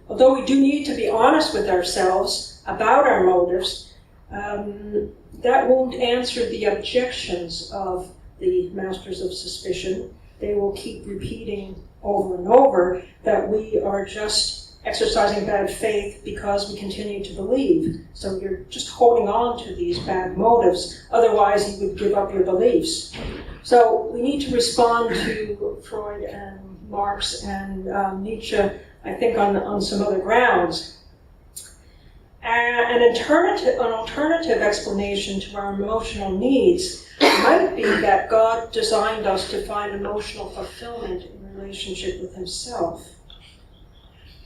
Although we do need to be honest with ourselves about our motives, that won't answer the objections of the masters of suspicion. They will keep repeating over and over that we are just exercising bad faith because we continue to believe. So you're just holding on to these bad motives, otherwise you would give up your beliefs. So we need to respond to Freud and Marx and Nietzsche, I think, on some other grounds. An alternative explanation to our emotional needs might be that God designed us to find emotional fulfillment in relationship with himself.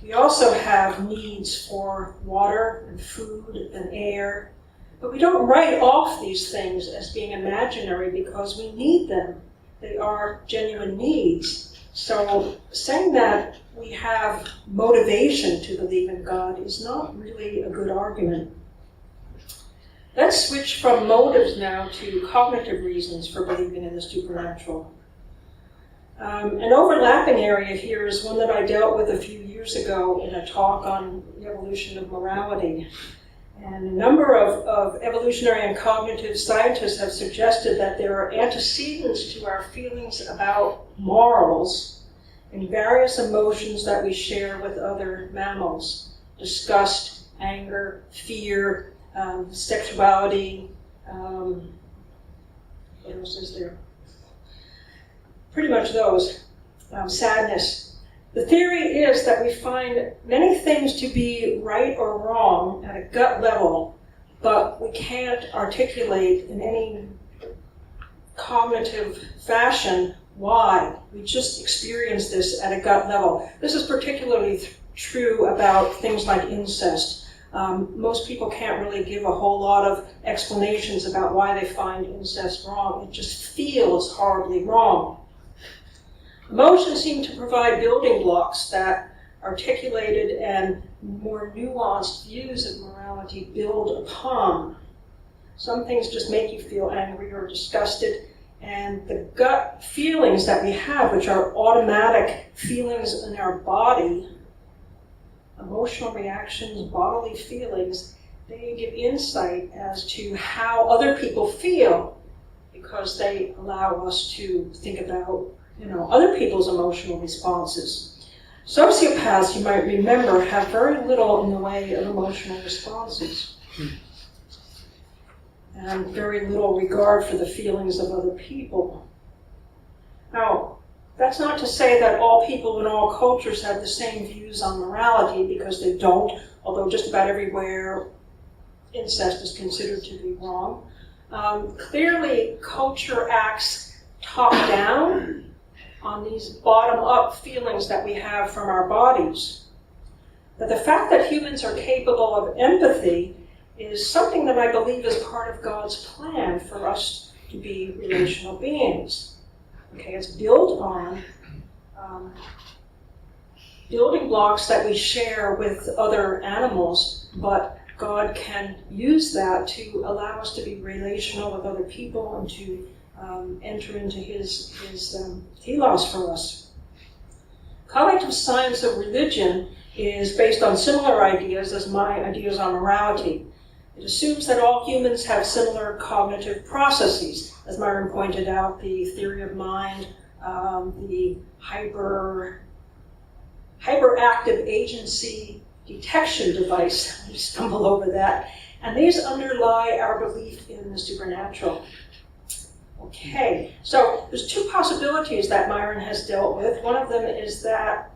We also have needs for water and food and air, but we don't write off these things as being imaginary because we need them. They are genuine needs. So saying that we have motivation to believe in God is not really a good argument. Let's switch from motives now to cognitive reasons for believing in the supernatural. An overlapping area here is one that I dealt with a few years ago in a talk on the evolution of morality. And a number of evolutionary and cognitive scientists have suggested that there are antecedents to our feelings about morals in various emotions that we share with other mammals: disgust, anger, fear, sexuality, what else is there? Pretty much those. Sadness. The theory is that we find many things to be right or wrong at a gut level, but we can't articulate in any cognitive fashion why. We just experience this at a gut level. This is particularly true about things like incest. Most people can't really give a whole lot of explanations about why they find incest wrong. It just feels horribly wrong. Emotions seem to provide building blocks that articulated and more nuanced views of morality build upon. Some things just make you feel angry or disgusted, and the gut feelings that we have, which are automatic feelings in our body, emotional reactions, bodily feelings, they give insight as to how other people feel because they allow us to think about other people's emotional responses. Sociopaths, you might remember, have very little in the way of emotional responses. And very little regard for the feelings of other people. Now, that's not to say that all people in all cultures have the same views on morality, because they don't, although just about everywhere incest is considered to be wrong. Clearly, culture acts top-down on these bottom-up feelings that we have from our bodies. But the fact that humans are capable of empathy is something that I believe is part of God's plan for us to be relational beings. Okay, it's built on building blocks that we share with other animals, but God can use that to allow us to be relational with other people and to enter into his telos for us. Cognitive science of religion is based on similar ideas as my ideas on morality. It assumes that all humans have similar cognitive processes. As Myron pointed out, the theory of mind, the hyperactive agency detection device, I stumble over that, and these underlie our belief in the supernatural. Okay, so there's two possibilities that Myron has dealt with. One of them is that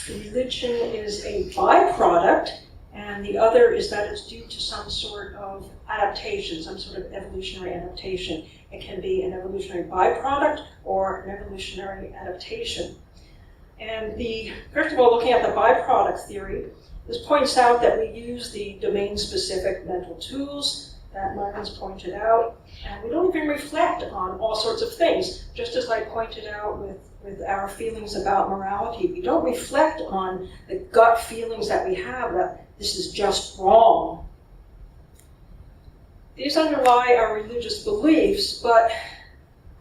religion is a byproduct, and the other is that it's due to some sort of adaptation, some sort of evolutionary adaptation. It can be an evolutionary byproduct or an evolutionary adaptation. And first of all, looking at the byproduct theory, this points out that we use the domain-specific mental tools that Myron's pointed out, and we don't even reflect on all sorts of things. Just as I pointed out with our feelings about morality, we don't reflect on the gut feelings that we have that this is just wrong. These underlie our religious beliefs, but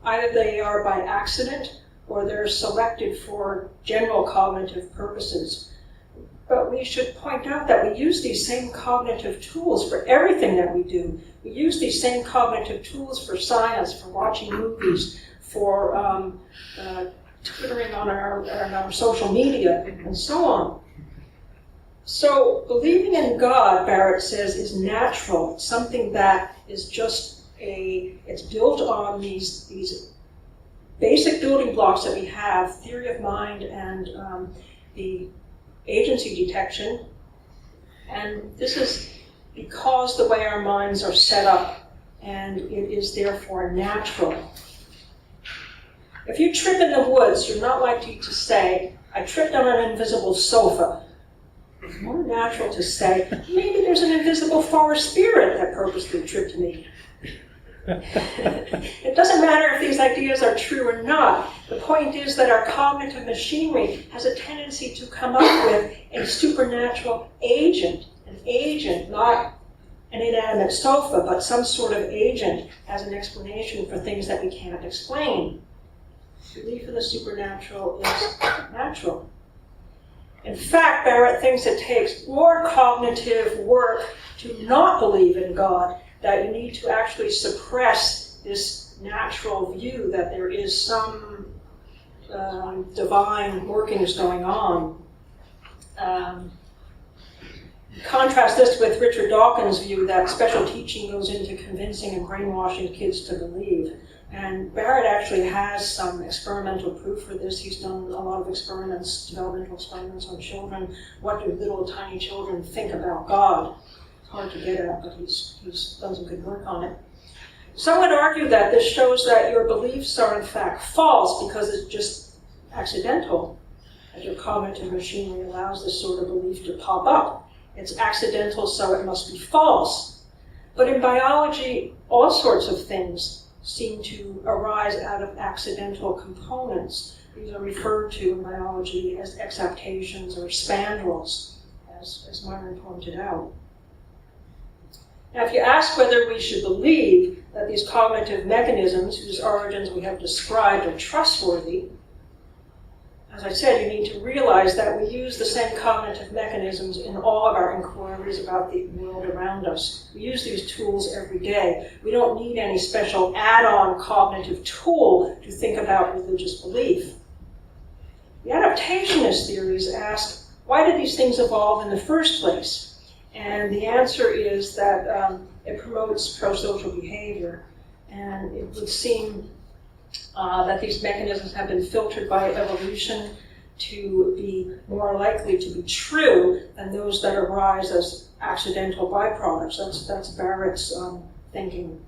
either they are by accident or they're selected for general cognitive purposes. But we should point out that we use these same cognitive tools for everything that we do. We use these same cognitive tools for science, for watching movies, for twittering on our social media, and so on. So believing in God, Barrett says, is natural. It's something that is just it's built on these basic building blocks that we have, theory of mind and the agency detection. And this is because the way our minds are set up, and it is therefore natural. If you trip in the woods, you're not likely to say, I tripped on an invisible sofa. It's more natural to say, maybe there's an invisible forest spirit that purposely tripped me. It doesn't matter if these ideas are true or not. The point is that our cognitive machinery has a tendency to come up with a supernatural agent, an agent, not an inanimate sofa, but some sort of agent as an explanation for things that we can't explain. Belief in the supernatural is natural. In fact, Barrett thinks it takes more cognitive work to not believe in God, that you need to actually suppress this natural view that there is some divine workings going on. Contrast this with Richard Dawkins' view that special teaching goes into convincing and brainwashing kids to believe. And Barrett actually has some experimental proof for this. He's done a lot of experiments, developmental experiments on children. What do little tiny children think about God? It's hard to get at, but he's done some good work on it. Some would argue that this shows that your beliefs are in fact false because it's just accidental, that your cognitive machinery allows this sort of belief to pop up. It's accidental, so it must be false. But in biology, all sorts of things seem to arise out of accidental components. These are referred to in biology as exaptations or spandrels, as Myron pointed out. Now, if you ask whether we should believe that these cognitive mechanisms, whose origins we have described, are trustworthy, as I said, you need to realize that we use the same cognitive mechanisms in all of our inquiries about the world around us. We use these tools every day. We don't need any special add-on cognitive tool to think about religious belief. The adaptationist theories ask, why did these things evolve in the first place? And the answer is that it promotes pro-social behavior. And it would seem that these mechanisms have been filtered by evolution to be more likely to be true than those that arise as accidental byproducts. That's Barrett's thinking.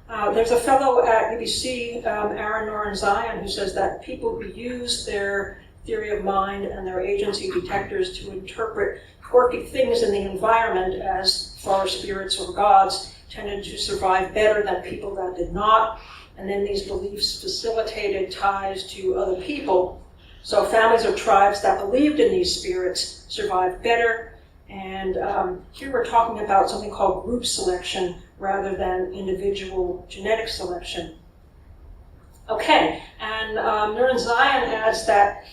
There's a fellow at UBC, Aaron Noren-Zion, who says that people who use their theory of mind and their agency detectors to interpret quirky things in the environment as forest spirits or gods tended to survive better than people that did not. And then these beliefs facilitated ties to other people. So families or tribes that believed in these spirits survived better. And here we're talking about something called group selection rather than individual genetic selection. Okay, and Noren-Zion adds that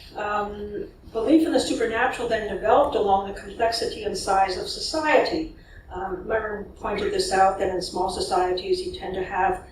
belief in the supernatural then developed along the complexity and size of society. Myron pointed this out, that in small societies you tend to have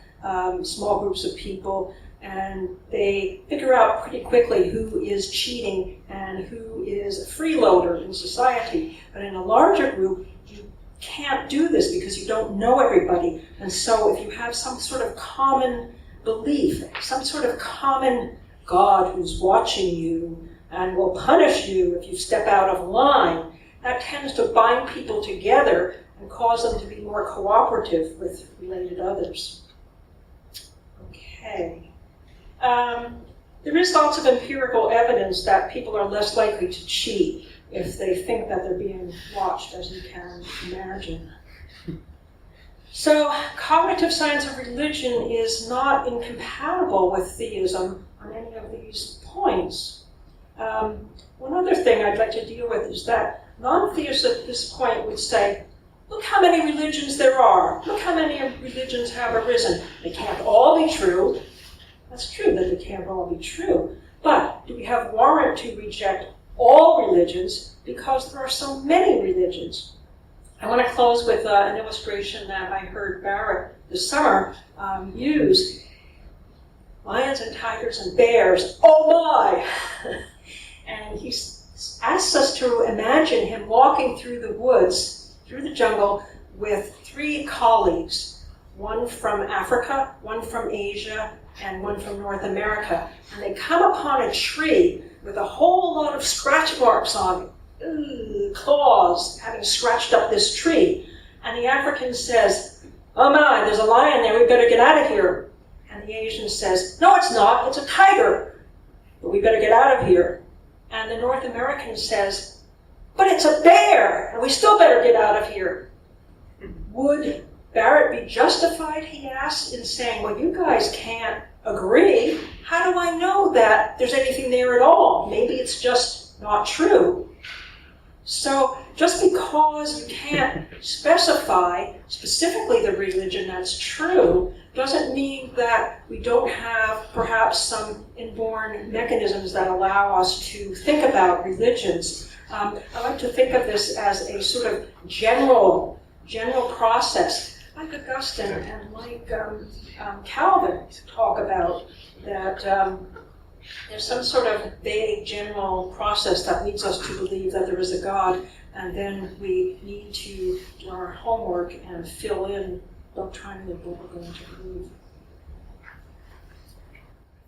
small groups of people, and they figure out pretty quickly who is cheating and who is a freeloader in society. But in a larger group, you can't do this because you don't know everybody. And so if you have some sort of common belief, some sort of common God who's watching you and will punish you if you step out of line, that tends to bind people together and cause them to be more cooperative with related others. Okay. There is lots of empirical evidence that people are less likely to cheat if they think that they're being watched, as you can imagine. So, cognitive science of religion is not incompatible with theism on any of these points. One other thing I'd like to deal with is that non-theists at this point would say, look how many religions there are. Look how many religions have arisen. They can't all be true. That's true that they can't all be true. But do we have warrant to reject all religions because there are so many religions? I want to close with an illustration that I heard Barrett this summer use. Lions and tigers and bears, oh my! And he asks us to imagine him walking through the woods, through the jungle, with 3 colleagues, one from Africa, one from Asia, and one from North America. And they come upon a tree with a whole lot of scratch marks on it, claws having scratched up this tree. And the African says, oh my, there's a lion there, we better get out of here. And the Asian says, no, it's not, it's a tiger, but we better get out of here. And the North American says, but it's a bear, and we still better get out of here. Would Barrett be justified, he asks, in saying, well, you guys can't agree. How do I know that there's anything there at all? Maybe it's just not true. So just because you can't specify specifically the religion that's true doesn't mean that we don't have perhaps some inborn mechanisms that allow us to think about religions. I like to think of this as a sort of general process, like Augustine and like Calvin talk about, that there's some sort of vague general process that leads us to believe that there is a God, and then we need to do our homework and fill in doctrinally what we're going to believe.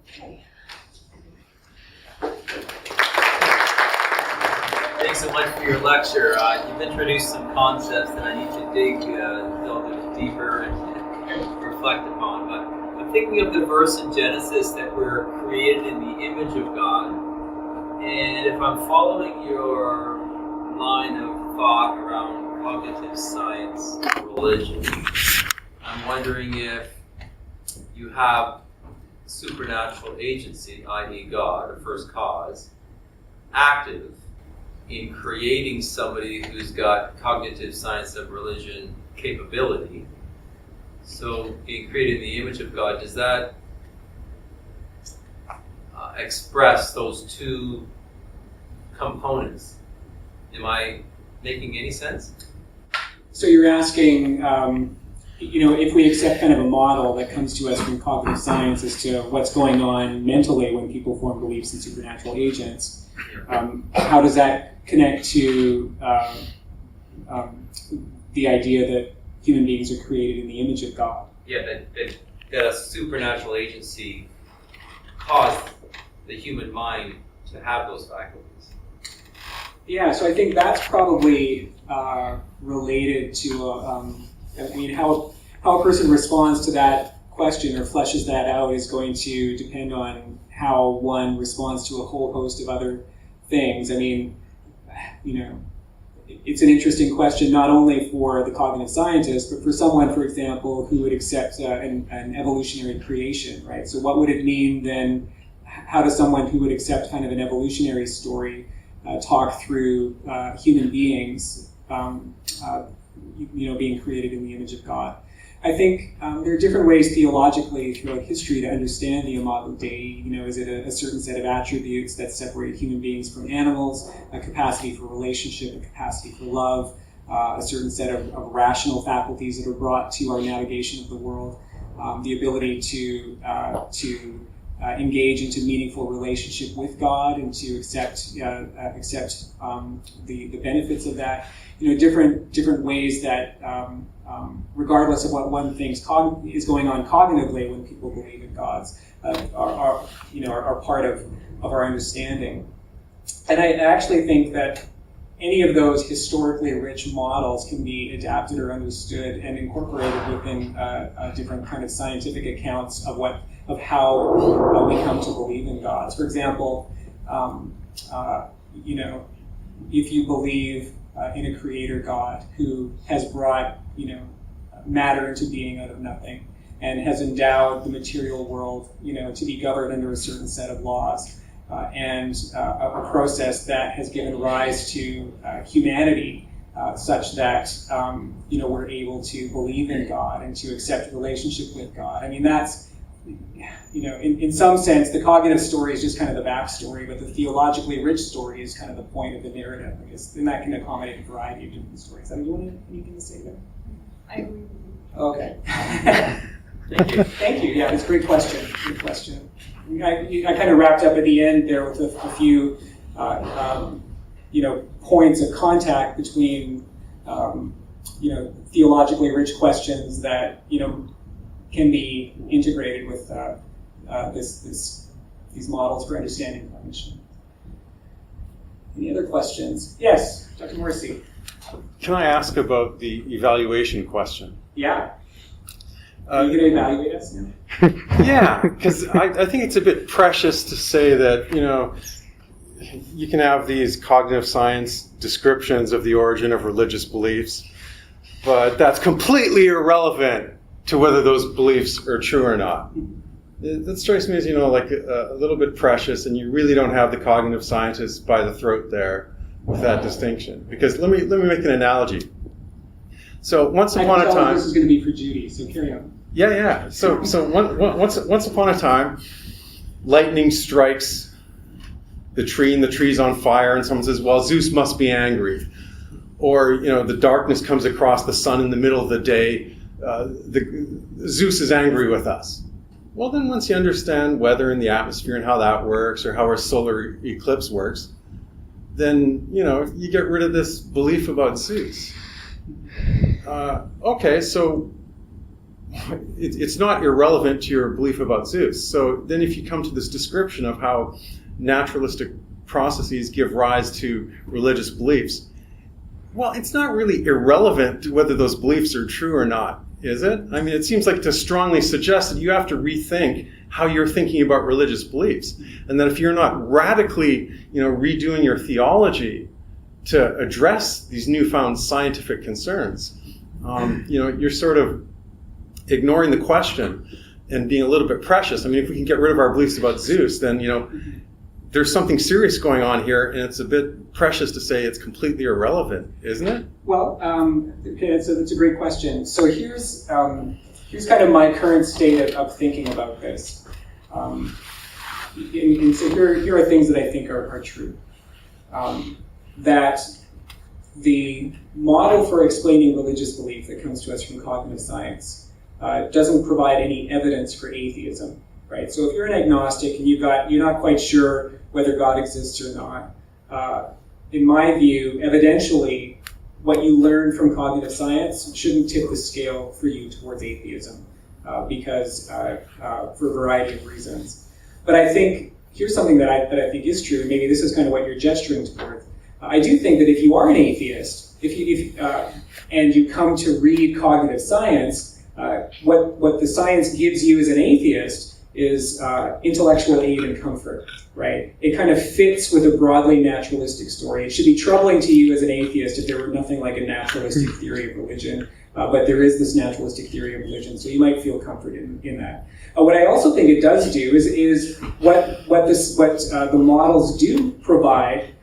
Okay. Thanks so much for your lecture. You've introduced some concepts that I need to dig a little bit deeper and reflect upon. But I'm thinking of the verse in Genesis that we're created in the image of God. And if I'm following your line of thought around cognitive science and religion, I'm wondering if you have supernatural agency, i.e. God, or first cause, active in creating somebody who's got cognitive science of religion capability. So being created in the image of God, does that express those 2 components? Am I making any sense? So you're asking, if we accept kind of a model that comes to us from cognitive science as to what's going on mentally when people form beliefs in supernatural agents, how does that connect to the idea that human beings are created in the image of God? Yeah, that a supernatural agency caused the human mind to have those faculties. Yeah, so I think that's probably related to, how a person responds to that question or fleshes that out is going to depend on how one responds to a whole host of other things. I mean, it's an interesting question not only for the cognitive scientist, but for someone, for example, who would accept an evolutionary creation, right? So what would it mean then? How does someone who would accept kind of an evolutionary story talk through human beings, being created in the image of God? I think there are different ways theologically throughout history to understand the imago Dei. Is it a certain set of attributes that separate human beings from animals, a capacity for relationship, a capacity for love, a certain set of rational faculties that are brought to our navigation of the world, the ability to engage into meaningful relationship with God and to accept the benefits of that. Different ways that, regardless of what one thinks is going on cognitively when people believe in gods, are part of our understanding. And I actually think that any of those historically rich models can be adapted or understood and incorporated within different kind of scientific accounts of how we come to believe in gods. For example, if you believe in a creator God who has brought matter into being out of nothing and has endowed the material world to be governed under a certain set of laws, and a process that has given rise to humanity such that we're able to believe in God and to accept relationship with God. I mean, that's, in some sense, the cognitive story is just kind of the backstory, but the theologically rich story is kind of the point of the narrative, I guess, and that can accommodate a variety of different stories. I mean, do you want anything to say there? I agree. Okay. Thank you. Thank you. Yeah, it's a great question. Good question. I kind of wrapped up at the end there with a few, points of contact between, theologically rich questions that, can be integrated with these models for understanding cognition. Any other questions? Yes, Dr. Morrissey. Can I ask about the evaluation question? Yeah. Are you going to evaluate us now? Yeah, because I think it's a bit precious to say that, you can have these cognitive science descriptions of the origin of religious beliefs, but that's completely irrelevant to whether those beliefs are true or not. That strikes me as, like a little bit precious, and you really don't have the cognitive scientists by the throat there with that distinction. Because let me make an analogy. So once upon a time, this is going to be for Judy, so carry on. Yeah. So once upon a time, lightning strikes the tree, and the tree's on fire, and someone says, "Well, Zeus must be angry," or the darkness comes across the sun in the middle of the day. Zeus is angry with us. Well, then once you understand weather in the atmosphere and how that works, or how a solar eclipse works, then you get rid of this belief about Zeus. Okay, so it's not irrelevant to your belief about Zeus. So then if you come to this description of how naturalistic processes give rise to religious beliefs, well, it's not really irrelevant to whether those beliefs are true or not, is it? I mean, it seems like to strongly suggest that you have to rethink how you're thinking about religious beliefs. And that if you're not radically, redoing your theology to address these newfound scientific concerns, you're sort of ignoring the question and being a little bit precious. I mean, if we can get rid of our beliefs about Zeus, then, there's something serious going on here, and it's a bit precious to say it's completely irrelevant, isn't it? Well, That's a great question. So here's kind of my current state of thinking about this. And so here are things that I think are true. That the model for explaining religious belief that comes to us from cognitive science doesn't provide any evidence for atheism, right? So if you're an agnostic and you're not quite sure whether God exists or not, in my view, evidentially, what you learn from cognitive science shouldn't tip the scale for you towards atheism, because for a variety of reasons. But I think here's something that I think is true. Maybe this is kind of what you're gesturing toward. I do think that if you are an atheist, and you come to read cognitive science, what the science gives you as an atheist is intellectual aid and comfort, right? It kind of fits with a broadly naturalistic story. It should be troubling to you as an atheist if there were nothing like a naturalistic theory of religion, but there is this naturalistic theory of religion, so you might feel comfort in that. What I also think it does do is what the models do provide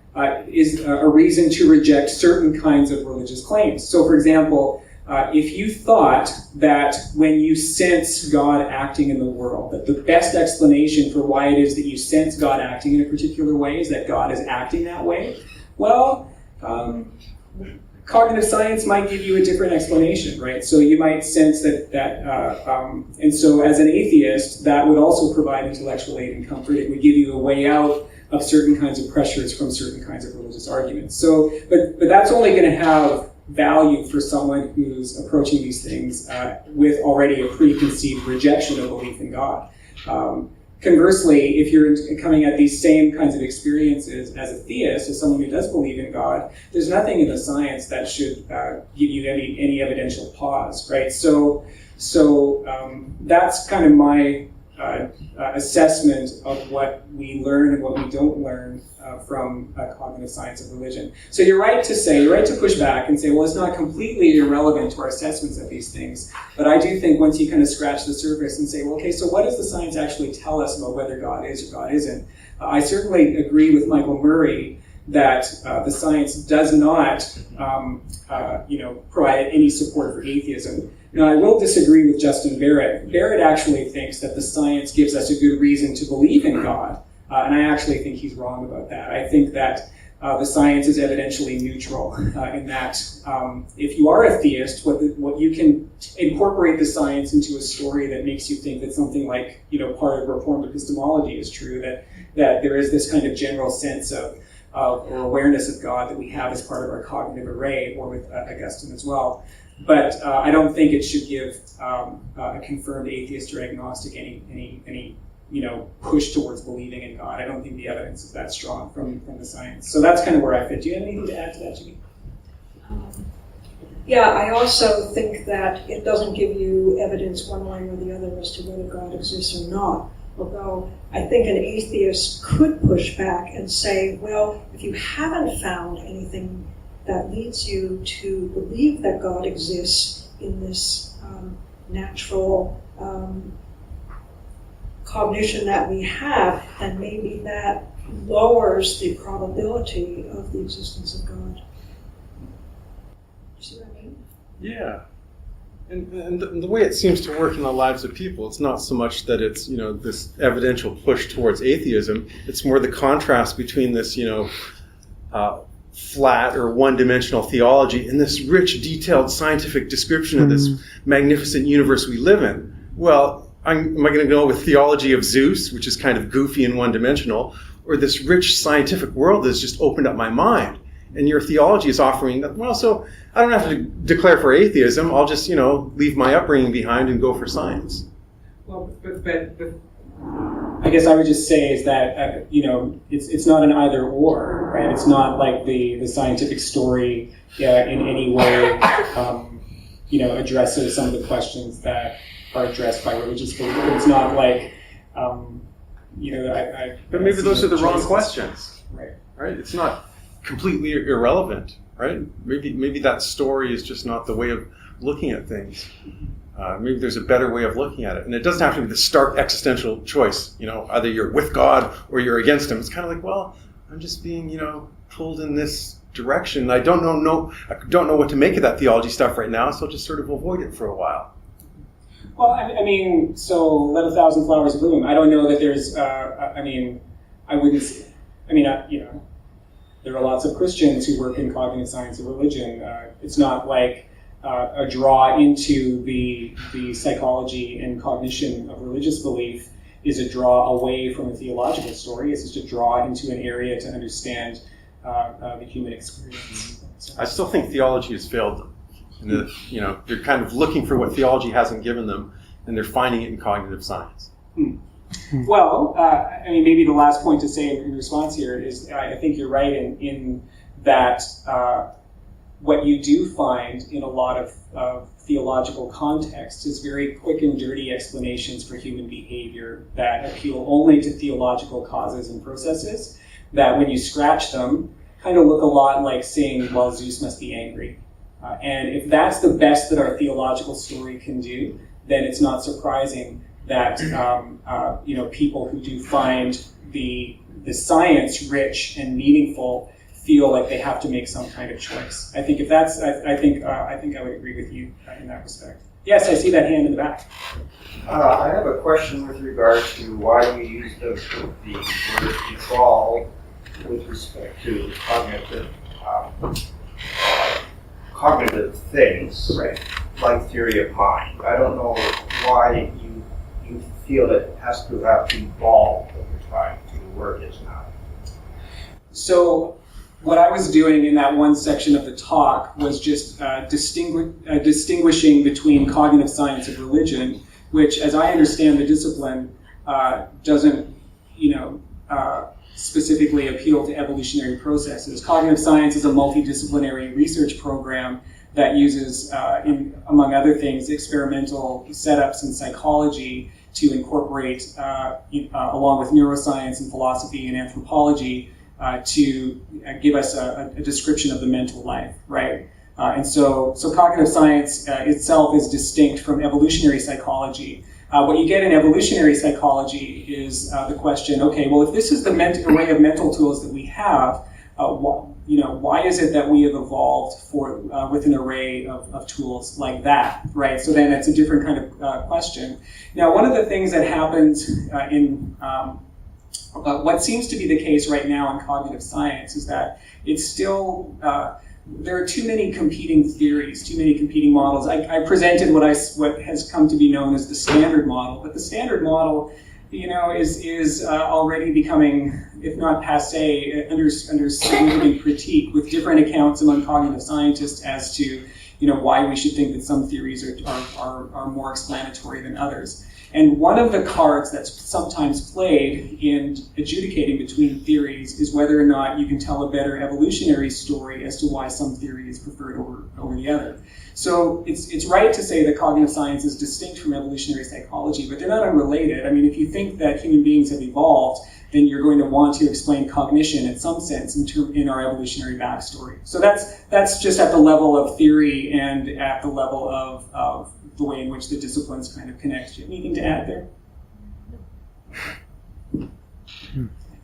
is a reason to reject certain kinds of religious claims. So, for example, if you thought that when you sense God acting in the world, that the best explanation for why it is that you sense God acting in a particular way is that God is acting that way, well, cognitive science might give you a different explanation, right? So you might sense and so as an atheist, that would also provide intellectual aid and comfort. It would give you a way out of certain kinds of pressures from certain kinds of religious arguments. So, but that's only going to have value for someone who's approaching these things with already a preconceived rejection of belief in God. Conversely, if you're coming at these same kinds of experiences as a theist, as someone who does believe in God, there's nothing in the science that should give you any evidential pause, right? So that's kind of my assessment of what we learn and what we don't learn from cognitive science of religion. So you're right to push back and say, well, it's not completely irrelevant to our assessments of these things. But I do think once you kind of scratch the surface and say, well, okay, so what does the science actually tell us about whether God is or God isn't? I certainly agree with Michael Murray that the science does not, provide any support for atheism. Now, I will disagree with Justin Barrett. Barrett actually thinks that the science gives us a good reason to believe in God, and I actually think he's wrong about that. I think that the science is evidentially neutral in that if you are a theist, what you can incorporate the science into a story that makes you think that something like part of Reformed epistemology is true, that there is this kind of general sense of or awareness of God that we have as part of our cognitive array, or with Augustine as well. But I don't think it should give a confirmed atheist or agnostic any push towards believing in God. I don't think the evidence is that strong from the science. So that's kind of where I fit. Do you have anything to add to that, Judy? Yeah, I also think that it doesn't give you evidence one way or the other as to whether God exists or not. Although I think an atheist could push back and say, well, if you haven't found anything that leads you to believe that God exists in this natural cognition that we have, then maybe that lowers the probability of the existence of God. Do you see what I mean? Yeah. And the way it seems to work in the lives of people, it's not so much that it's, this evidential push towards atheism. It's more the contrast between this, flat or one-dimensional theology and this rich, detailed scientific description of this magnificent universe we live in. Well, am I going to go with theology of Zeus, which is kind of goofy and one-dimensional, or this rich scientific world that's just opened up my mind? And your theology is offering that, well, so I don't have to declare for atheism. I'll just, leave my upbringing behind and go for science. Well, but I guess I would just say is that, it's not an either or, right? It's not like the scientific story in any way, addresses some of the questions that are addressed by religious belief. It's not like, But maybe those are the wrong questions. Right. Right? It's not completely irrelevant, right? Maybe that story is just not the way of looking at things. Maybe there's a better way of looking at it. And it doesn't have to be the stark existential choice, either you're with God or you're against him. It's kind of like, well, I'm just being, pulled in this direction. I don't know what to make of that theology stuff right now, so I'll just sort of avoid it for a while. Well, so let 1,000 flowers bloom. I don't know that there's, there are lots of Christians who work in cognitive science and religion. It's not like a draw into the psychology and cognition of religious belief is a draw away from a theological story. It's just a draw into an area to understand the human experience. I still think theology has failed them. They're kind of looking for what theology hasn't given them, and they're finding it in cognitive science. Well, maybe the last point to say in response here is I think you're right in that what you do find in a lot of theological contexts is very quick and dirty explanations for human behavior that appeal only to theological causes and processes that when you scratch them kind of look a lot like saying, well, Zeus must be angry. And if that's the best that our theological story can do, then it's not surprising that people who do find the science rich and meaningful feel like they have to make some kind of choice. I think I think I would agree with you in that respect. Yes, I see that hand in the back. I have a question with regard to why we use the word evolve with respect to cognitive things, right, like theory of mind. I don't know why you feel it has to have evolved over time to the word is now. So what I was doing in that one section of the talk was just distinguishing between cognitive science and religion, which, as I understand the discipline, doesn't, specifically appeal to evolutionary processes. Cognitive science is a multidisciplinary research program that uses, among other things, experimental setups in psychology to incorporate, along with neuroscience and philosophy and anthropology, to give us a description of the mental life, right? And so cognitive science itself is distinct from evolutionary psychology. What you get in evolutionary psychology is the question, okay, well, if this is the array of mental tools that we have, why is it that we have evolved with an array of tools like that, right? So then it's a different kind of question. Now, one of the things that happens in what seems to be the case right now in cognitive science is that it's still, there are too many competing theories, too many competing models. I presented what has come to be known as the standard model, but the standard model, is already becoming, if not passé, under significant critique, with different accounts among cognitive scientists as to, why we should think that some theories are more explanatory than others. And one of the cards that's sometimes played in adjudicating between theories is whether or not you can tell a better evolutionary story as to why some theory is preferred over the other. So it's right to say that cognitive science is distinct from evolutionary psychology, but they're not unrelated. I mean, if you think that human beings have evolved, then you're going to want to explain cognition in some sense in our evolutionary backstory. So that's just at the level of theory and at the level of the way in which the disciplines kind of connect. Do you have anything to add there?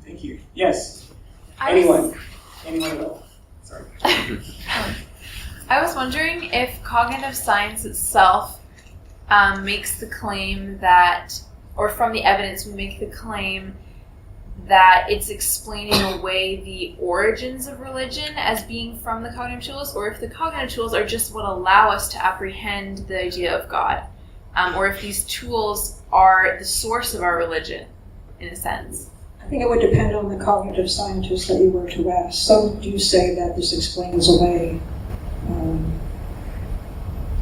Thank you. Yes. Anyone at all? Sorry. I was wondering if cognitive science itself makes the claim that, or from the evidence we make the claim that it's explaining away the origins of religion as being from the cognitive tools, or if the cognitive tools are just what allow us to apprehend the idea of God, or if these tools are the source of our religion, in a sense. I think it would depend on the cognitive scientists that you were to ask. Some do say that this explains away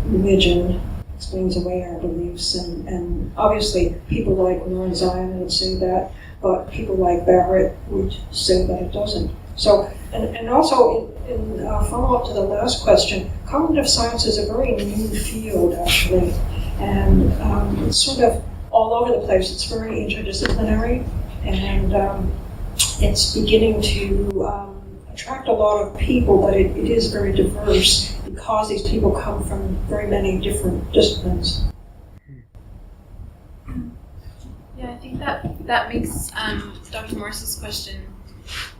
religion, explains away our beliefs, and obviously people like Myron would say that, but people like Barrett would say that it doesn't. So, and also in follow-up to the last question, cognitive science is a very new field, actually, and it's sort of all over the place. It's very interdisciplinary, and it's beginning to attract a lot of people, but it is very diverse because these people come from very many different disciplines. Yeah, I think that makes Dr. Morris's question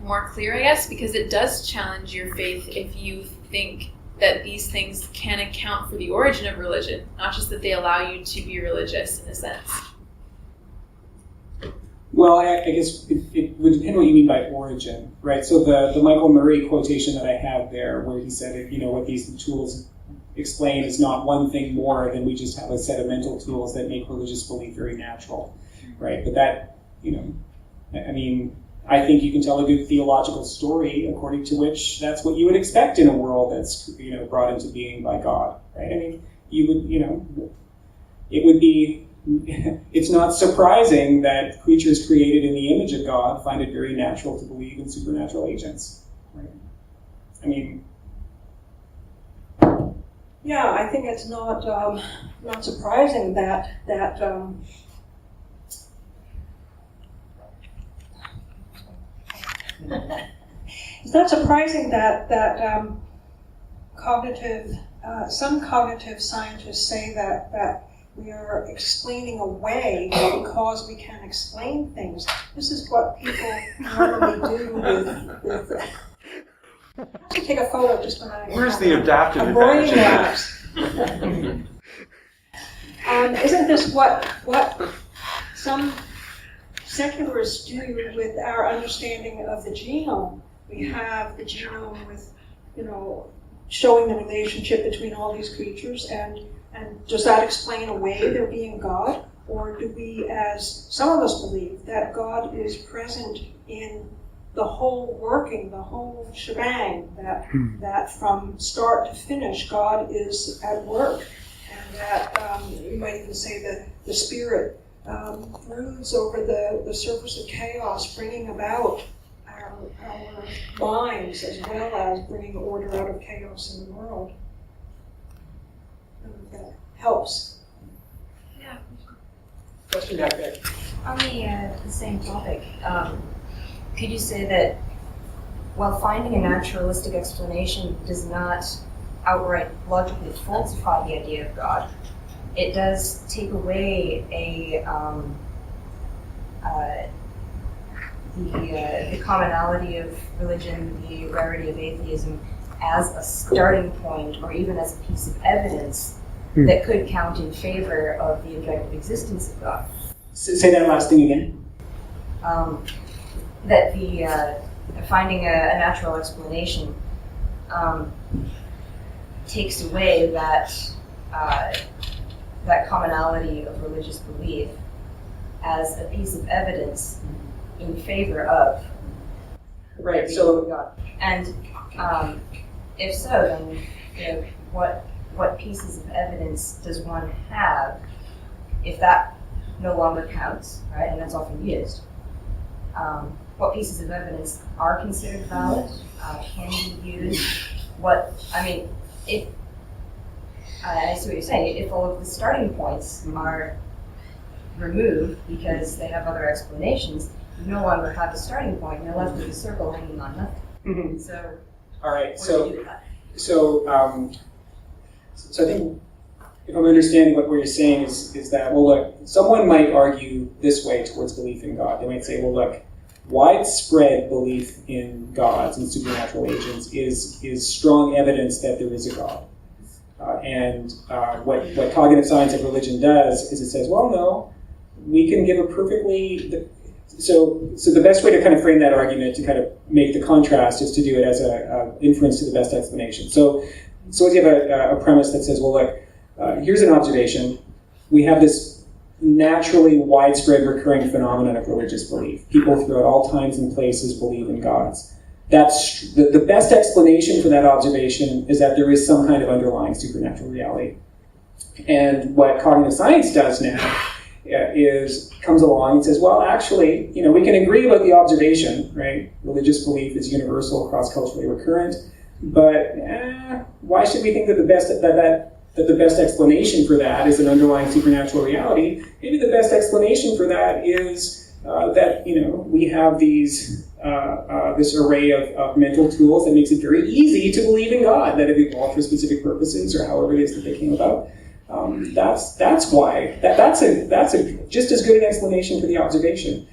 more clear, I guess, because it does challenge your faith if you think that these things can account for the origin of religion, not just that they allow you to be religious in a sense. Well, I guess it would depend what you mean by origin, right? So the Michael Murray quotation that I have there, where he said, what these tools explain is not one thing more than we just have a set of mental tools that make religious belief very natural, right? But that, I think you can tell a good theological story according to which that's what you would expect in a world that's, brought into being by God, right? I mean, it would be, it's not surprising that creatures created in the image of God find it very natural to believe in supernatural agents, right? I mean, yeah, I think it's not surprising that it's not surprising that some cognitive scientists say that we are explaining away because we can explain things. This is what people normally do with I have to take a photo just when I Where's the adaptive brain advantage? lapse. Isn't this what some secularists do with our understanding of the genome? We have the genome with, showing the relationship between all these creatures, and does that explain away there being God? Or do we, as some of us believe, that God is present in the whole working, the whole shebang, that from start to finish, God is at work, and that you might even say that the Spirit broods over the surface of chaos, bringing about our minds as well as bringing order out of chaos in the world. And that helps. Yeah. question back there. On the same topic, could you say that while finding a naturalistic explanation does not outright logically falsify the idea of God, it does take away the commonality of religion, the rarity of atheism, as a starting point or even as a piece of evidence that could count in favor of the objective existence of God. Say that last thing again. That the finding a natural explanation takes away that that commonality of religious belief as a piece of evidence in favor of Right. So God. And if so, then what pieces of evidence does one have if that no longer counts, right? And that's often used. What pieces of evidence are considered valid? Can be used? If I see what you're saying. If all of the starting points are removed because they have other explanations, you no longer have a starting point. You're left with a circle hanging on nothing. mhm. So, All right. what do So you do with that? So I think if I'm understanding what you're saying is that, well, look, someone might argue this way towards belief in God. They might say, well, look, widespread belief in gods and supernatural agents is strong evidence that there is a God. What cognitive science of religion does is it says, well, no, we can give a perfectly... So the best way to kind of frame that argument to kind of make the contrast is to do it as a inference to the best explanation. So if you have a premise that says, well, look, here's an observation. We have this naturally widespread recurring phenomenon of religious belief. People throughout all times and places believe in gods. That's the best explanation for that observation is that there is some kind of underlying supernatural reality. And what cognitive science does now comes along and says, well, actually, we can agree about the observation, right? Religious belief is universal, cross-culturally recurrent, but why should we think that the best explanation for that is an underlying supernatural reality? Maybe the best explanation for that is that we have these this array of mental tools that makes it very easy to believe in God, that have evolved for specific purposes or however it is that they came about. That's why that's a just as good an explanation for the observation.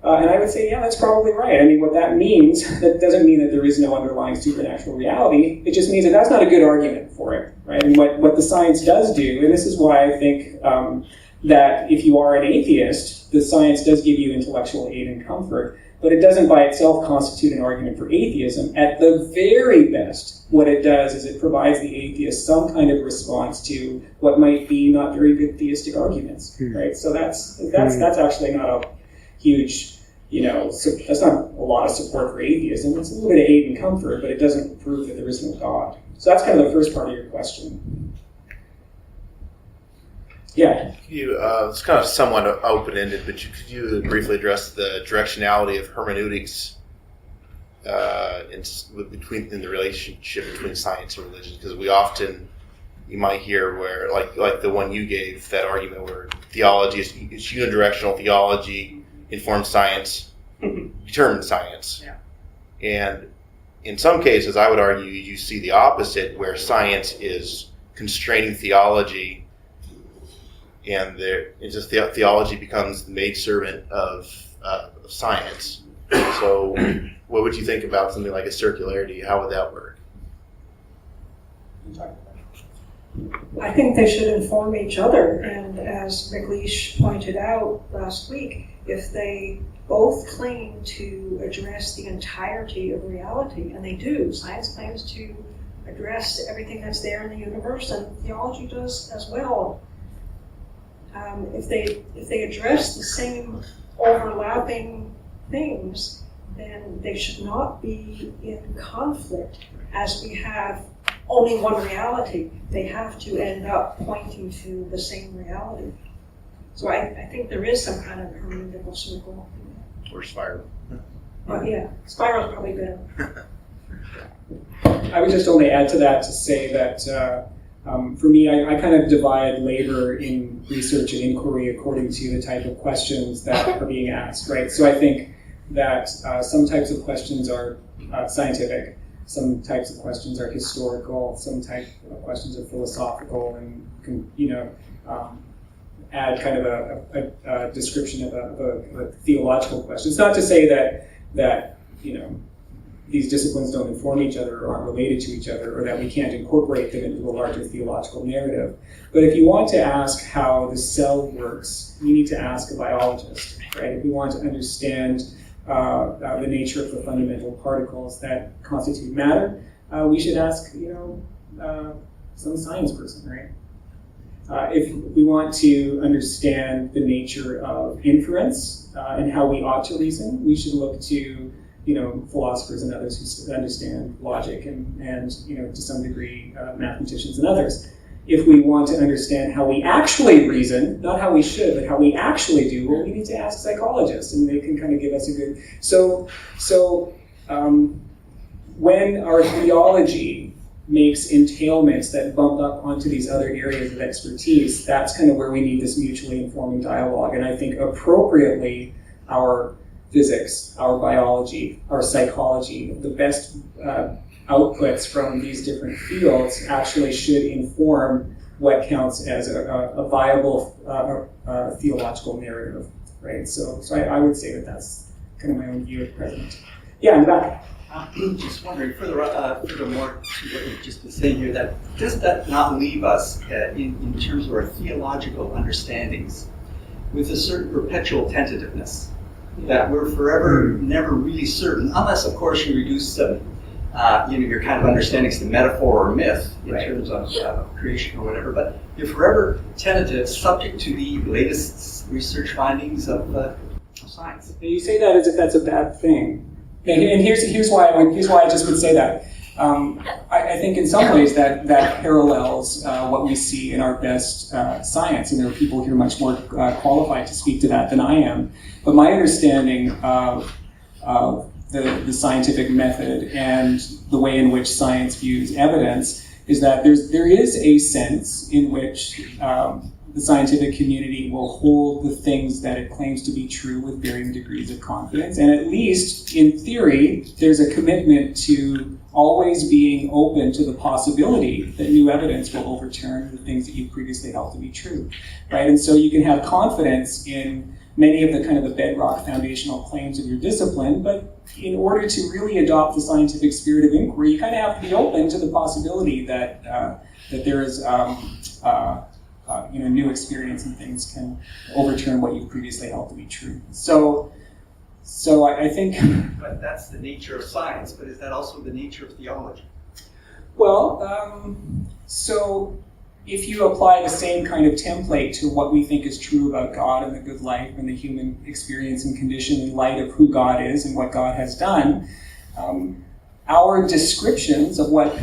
And I would say, yeah, that's probably right. I mean, what that means, that doesn't mean that there is no underlying supernatural reality. It just means that that's not a good argument for it, right? And what the science does do, and this is why I think that if you are an atheist, the science does give you intellectual aid and comfort, but it doesn't by itself constitute an argument for atheism. At the very best, what it does is it provides the atheist some kind of response to what might be not very good theistic arguments, right? So that's actually not a huge, that's not a lot of support for atheism. It's a little bit of aid and comfort, but it doesn't prove that there is no God. So that's kind of the first part of your question. Yeah. It's kind of somewhat open-ended, but could you briefly address the directionality of hermeneutics in the relationship between science and religion? Because you might hear where, like the one you gave, that argument where theology is unidirectional, theology informs science, determines science. Yeah. And in some cases, I would argue you see the opposite, where science is constraining theology, and theology becomes the maidservant of science. So what would you think about something like a circularity? How would that work? I think they should inform each other, and as McLeish pointed out last week, if they both claim to address the entirety of reality, and they do, science claims to address everything that's there in the universe, and theology does as well. If they address the same overlapping things, then they should not be in conflict. As we have only one reality, they have to end up pointing to the same reality. So I think there is some kind of hermeneutical circle. Or spiral. Yeah, spiral's probably better. I would just only add to that to say that for me, I kind of divide labor in research and inquiry according to the type of questions that are being asked, right? So I think that some types of questions are scientific, some types of questions are historical, some type of questions are philosophical, and add kind of a description of a theological question. It's not to say that these disciplines don't inform each other or aren't related to each other, or that we can't incorporate them into a larger theological narrative. But if you want to ask how the cell works, you need to ask a biologist, right? If you want to understand the nature of the fundamental particles that constitute matter, we should ask, some science person, right? If we want to understand the nature of inference and how we ought to reason, we should look to philosophers and others who understand logic and to some degree, mathematicians and others. If we want to understand how we actually reason, not how we should, but how we actually do, well, we need to ask psychologists, and they can kind of give us a good... So when our theology makes entailments that bump up onto these other areas of expertise, that's kind of where we need this mutually informing dialogue. And I think appropriately, our physics, our biology, our psychology, the best outputs from these different fields actually should inform what counts as a viable theological narrative, right? So I would say that that's kind of my own view at present. Yeah, in the back. Just wondering, furthermore to what you've just been saying here, that does that not leave us in terms of our theological understandings with a certain perpetual tentativeness? That we're forever never really certain, unless, of course, you reduce your kind of understandings to metaphor or myth in terms of creation or whatever. But you're forever tentative, subject to the latest research findings of science. You say that as if that's a bad thing, and here's why I just would say that. I think in some ways that parallels what we see in our best science, and there are people here much more qualified to speak to that than I am. But my understanding of the scientific method and the way in which science views evidence is that there is a sense in which the scientific community will hold the things that it claims to be true with varying degrees of confidence. And at least in theory, there's a commitment to always being open to the possibility that new evidence will overturn the things that you previously held to be true, right? And so you can have confidence in many of the kind of the bedrock foundational claims of your discipline, but in order to really adopt the scientific spirit of inquiry, you kind of have to be open to the possibility that there is new experience and things can overturn what you previously held to be true. So I think... But that's the nature of science, but is that also the nature of theology? Well, so if you apply the same kind of template to what we think is true about God and the good life and the human experience and condition in light of who God is and what God has done, our descriptions of what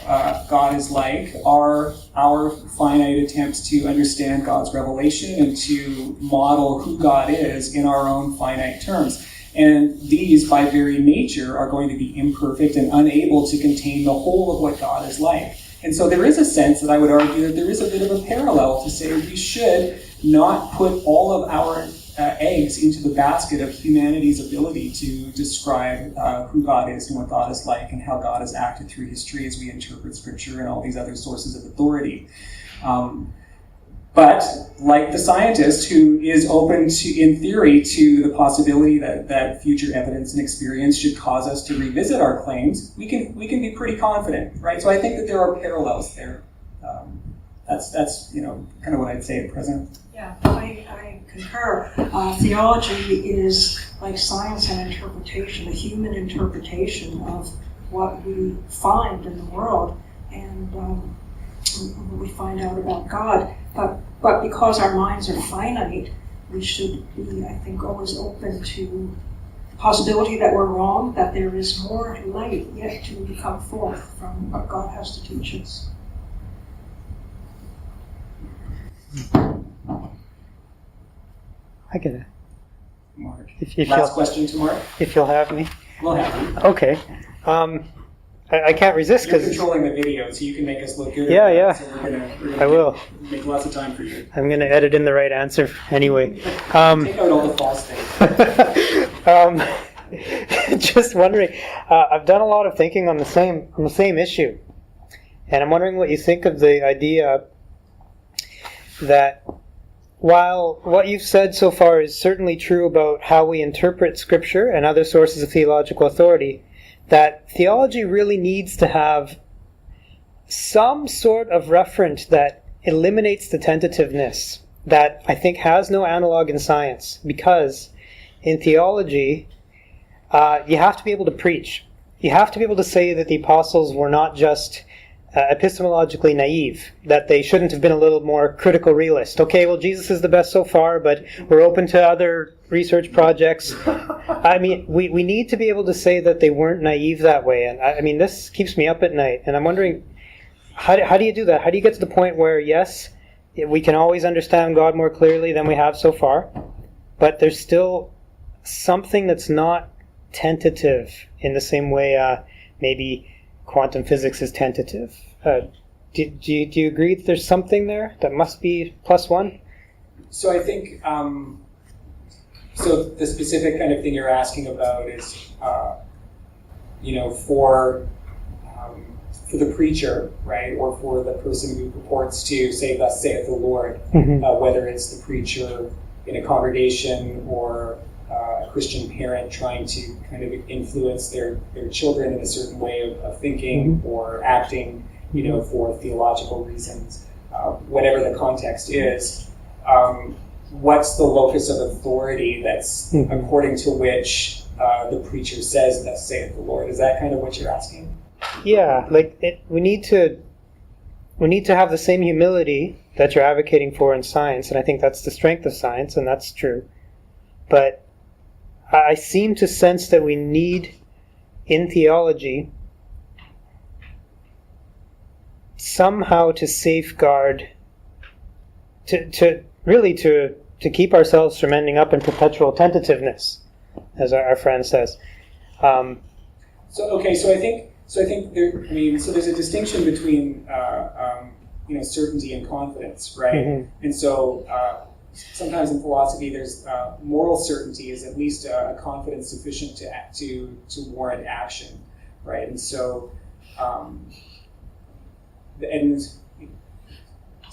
God is like are our finite attempts to understand God's revelation and to model who God is in our own finite terms. And these, by very nature, are going to be imperfect and unable to contain the whole of what God is like. And so there is a sense that I would argue that there is a bit of a parallel to say we should not put all of our eggs into the basket of humanity's ability to describe who God is and what God is like and how God has acted through history as we interpret Scripture and all these other sources of authority. But like the scientist who is open to, in theory, to the possibility that future evidence and experience should cause us to revisit our claims, we can be pretty confident, right? So I think that there are parallels there. That's kind of what I'd say at present. Yeah, I concur. Theology is like science and interpretation, a human interpretation of what we find in the world and what we find out about God. But because our minds are finite, we should be, I think, always open to the possibility that we're wrong, that there is more light yet to come forth from what God has to teach us. I get it. Mark. If Last question to Mark? If you'll have me. We'll have you. Okay. I can't resist You're because controlling the video, so you can make us look good. Yeah. So we're gonna I will. make lots of time for you. I'm going to edit in the right answer anyway. Take out all the false things. Just wondering. I've done a lot of thinking on the same issue, and I'm wondering what you think of the idea that while what you've said so far is certainly true about how we interpret Scripture and other sources of theological authority, that theology really needs to have some sort of referent that eliminates the tentativeness that I think has no analog in science, because in theology, you have to be able to preach. You have to be able to say that the apostles were not just epistemologically naive, that they shouldn't have been a little more critical realist. Okay, well, Jesus is the best so far, but we're open to other research projects. I mean, we need to be able to say that they weren't naive that way. And I mean, this keeps me up at night. And I'm wondering, how do you do that? How do you get to the point where, yes, we can always understand God more clearly than we have so far, but there's still something that's not tentative in the same way maybe quantum physics is tentative. Do you agree that there's something there that must be plus one? So I think, so the specific kind of thing you're asking about is, for the preacher, right, or for the person who purports to say, "Thus saith the Lord," whether it's the preacher in a congregation or a Christian parent trying to kind of influence their children in a certain way of thinking or acting, for theological reasons, whatever the context is. What's the locus of authority that's according to which the preacher says, "Thus saith the Lord"? Is that kind of what you're asking? Yeah, we need to have the same humility that you're advocating for in science, and I think that's the strength of science, and that's true. But I seem to sense that we need, in theology, somehow to safeguard, to keep ourselves from ending up in perpetual tentativeness, as our friend says. So I think there's a distinction between certainty and confidence, right? And so sometimes in philosophy, there's moral certainty is at least a confidence sufficient to warrant action, right? And so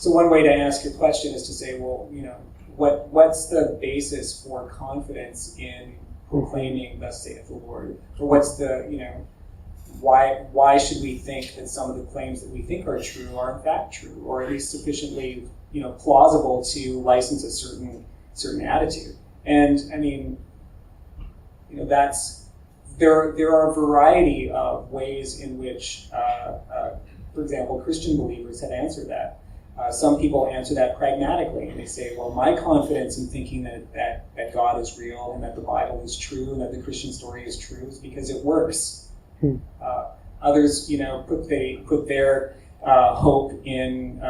one way to ask your question is to say, well, what's the basis for confidence in proclaiming "Thus saith the Lord"? Or what's the why should we think that some of the claims that we think are true are in fact true, or at least sufficiently plausible to license a certain attitude? And I mean, there are a variety of ways in which, for example, Christian believers have answered that. Some people answer that pragmatically, and they say, well, my confidence in thinking that God is real and that the Bible is true and that the Christian story is true is because it works. Others, put their hope in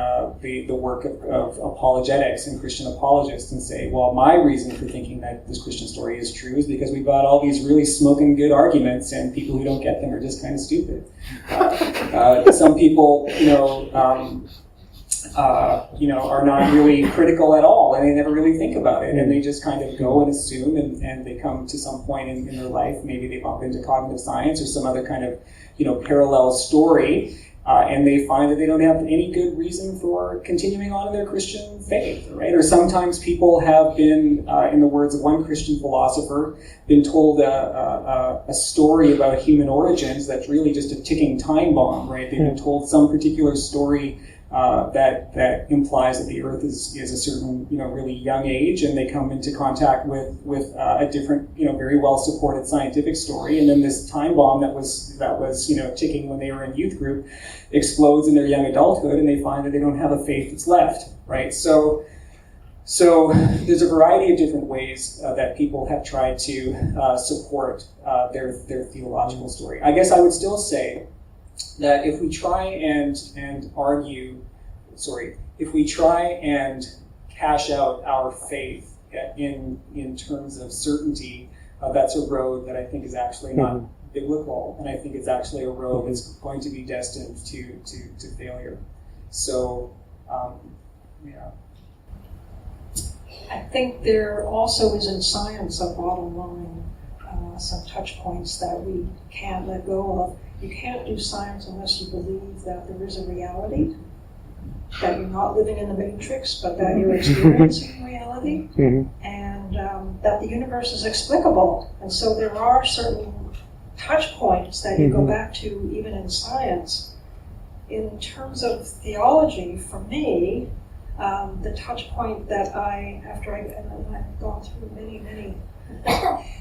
the work of apologetics and Christian apologists and say, well, my reason for thinking that this Christian story is true is because we've got all these really smoking good arguments, and people who don't get them are just kind of stupid. Some people, are not really critical at all, and they never really think about it, and they just kind of go and assume, and they come to some point in their life, maybe they bump into cognitive science or some other kind of, parallel story, and they find that they don't have any good reason for continuing on in their Christian faith, right? Or sometimes people have been, in the words of one Christian philosopher, been told a story about human origins that's really just a ticking time bomb, right? They've been told some particular story that implies that the Earth is a certain really young age, and they come into contact with a different very well supported scientific story, and then this time bomb that was ticking when they were in youth group explodes in their young adulthood, and they find that they don't have a faith that's left, right? So there's a variety of different ways that people have tried to support their theological story. I guess I would still say that if we try and cash out our faith in terms of certainty, that's a road that I think is actually not biblical, and I think it's actually a road that's going to be destined to failure. So, yeah. I think there also is in science a bottom line, some touch points that we can't let go of. You can't do science unless you believe that there is a reality. that you're not living in the matrix, but that you're experiencing reality, and that the universe is explicable. And so there are certain touch points that you go back to even in science. In terms of theology, for me, the touch point that after I've gone through many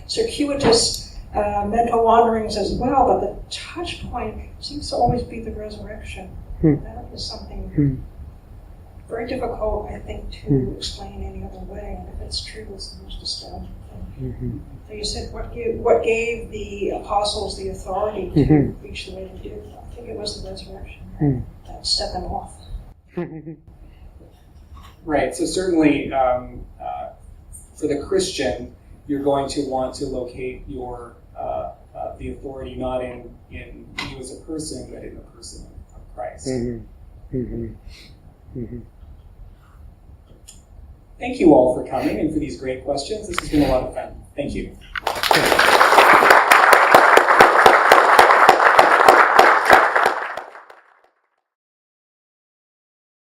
circuitous mental wanderings as well, but the touch point seems to always be the resurrection. That is something very difficult, I think, to explain any other way, and if it's true, it's the most astounding thing. So you said, what gave the apostles the authority to preach the way they did? I think it was the resurrection that set them off. Right, so certainly for the Christian, you're going to want to locate your the authority not in you as a person, but in the person of Christ. Thank you all for coming and for these great questions. This has been a lot of fun. Thank you.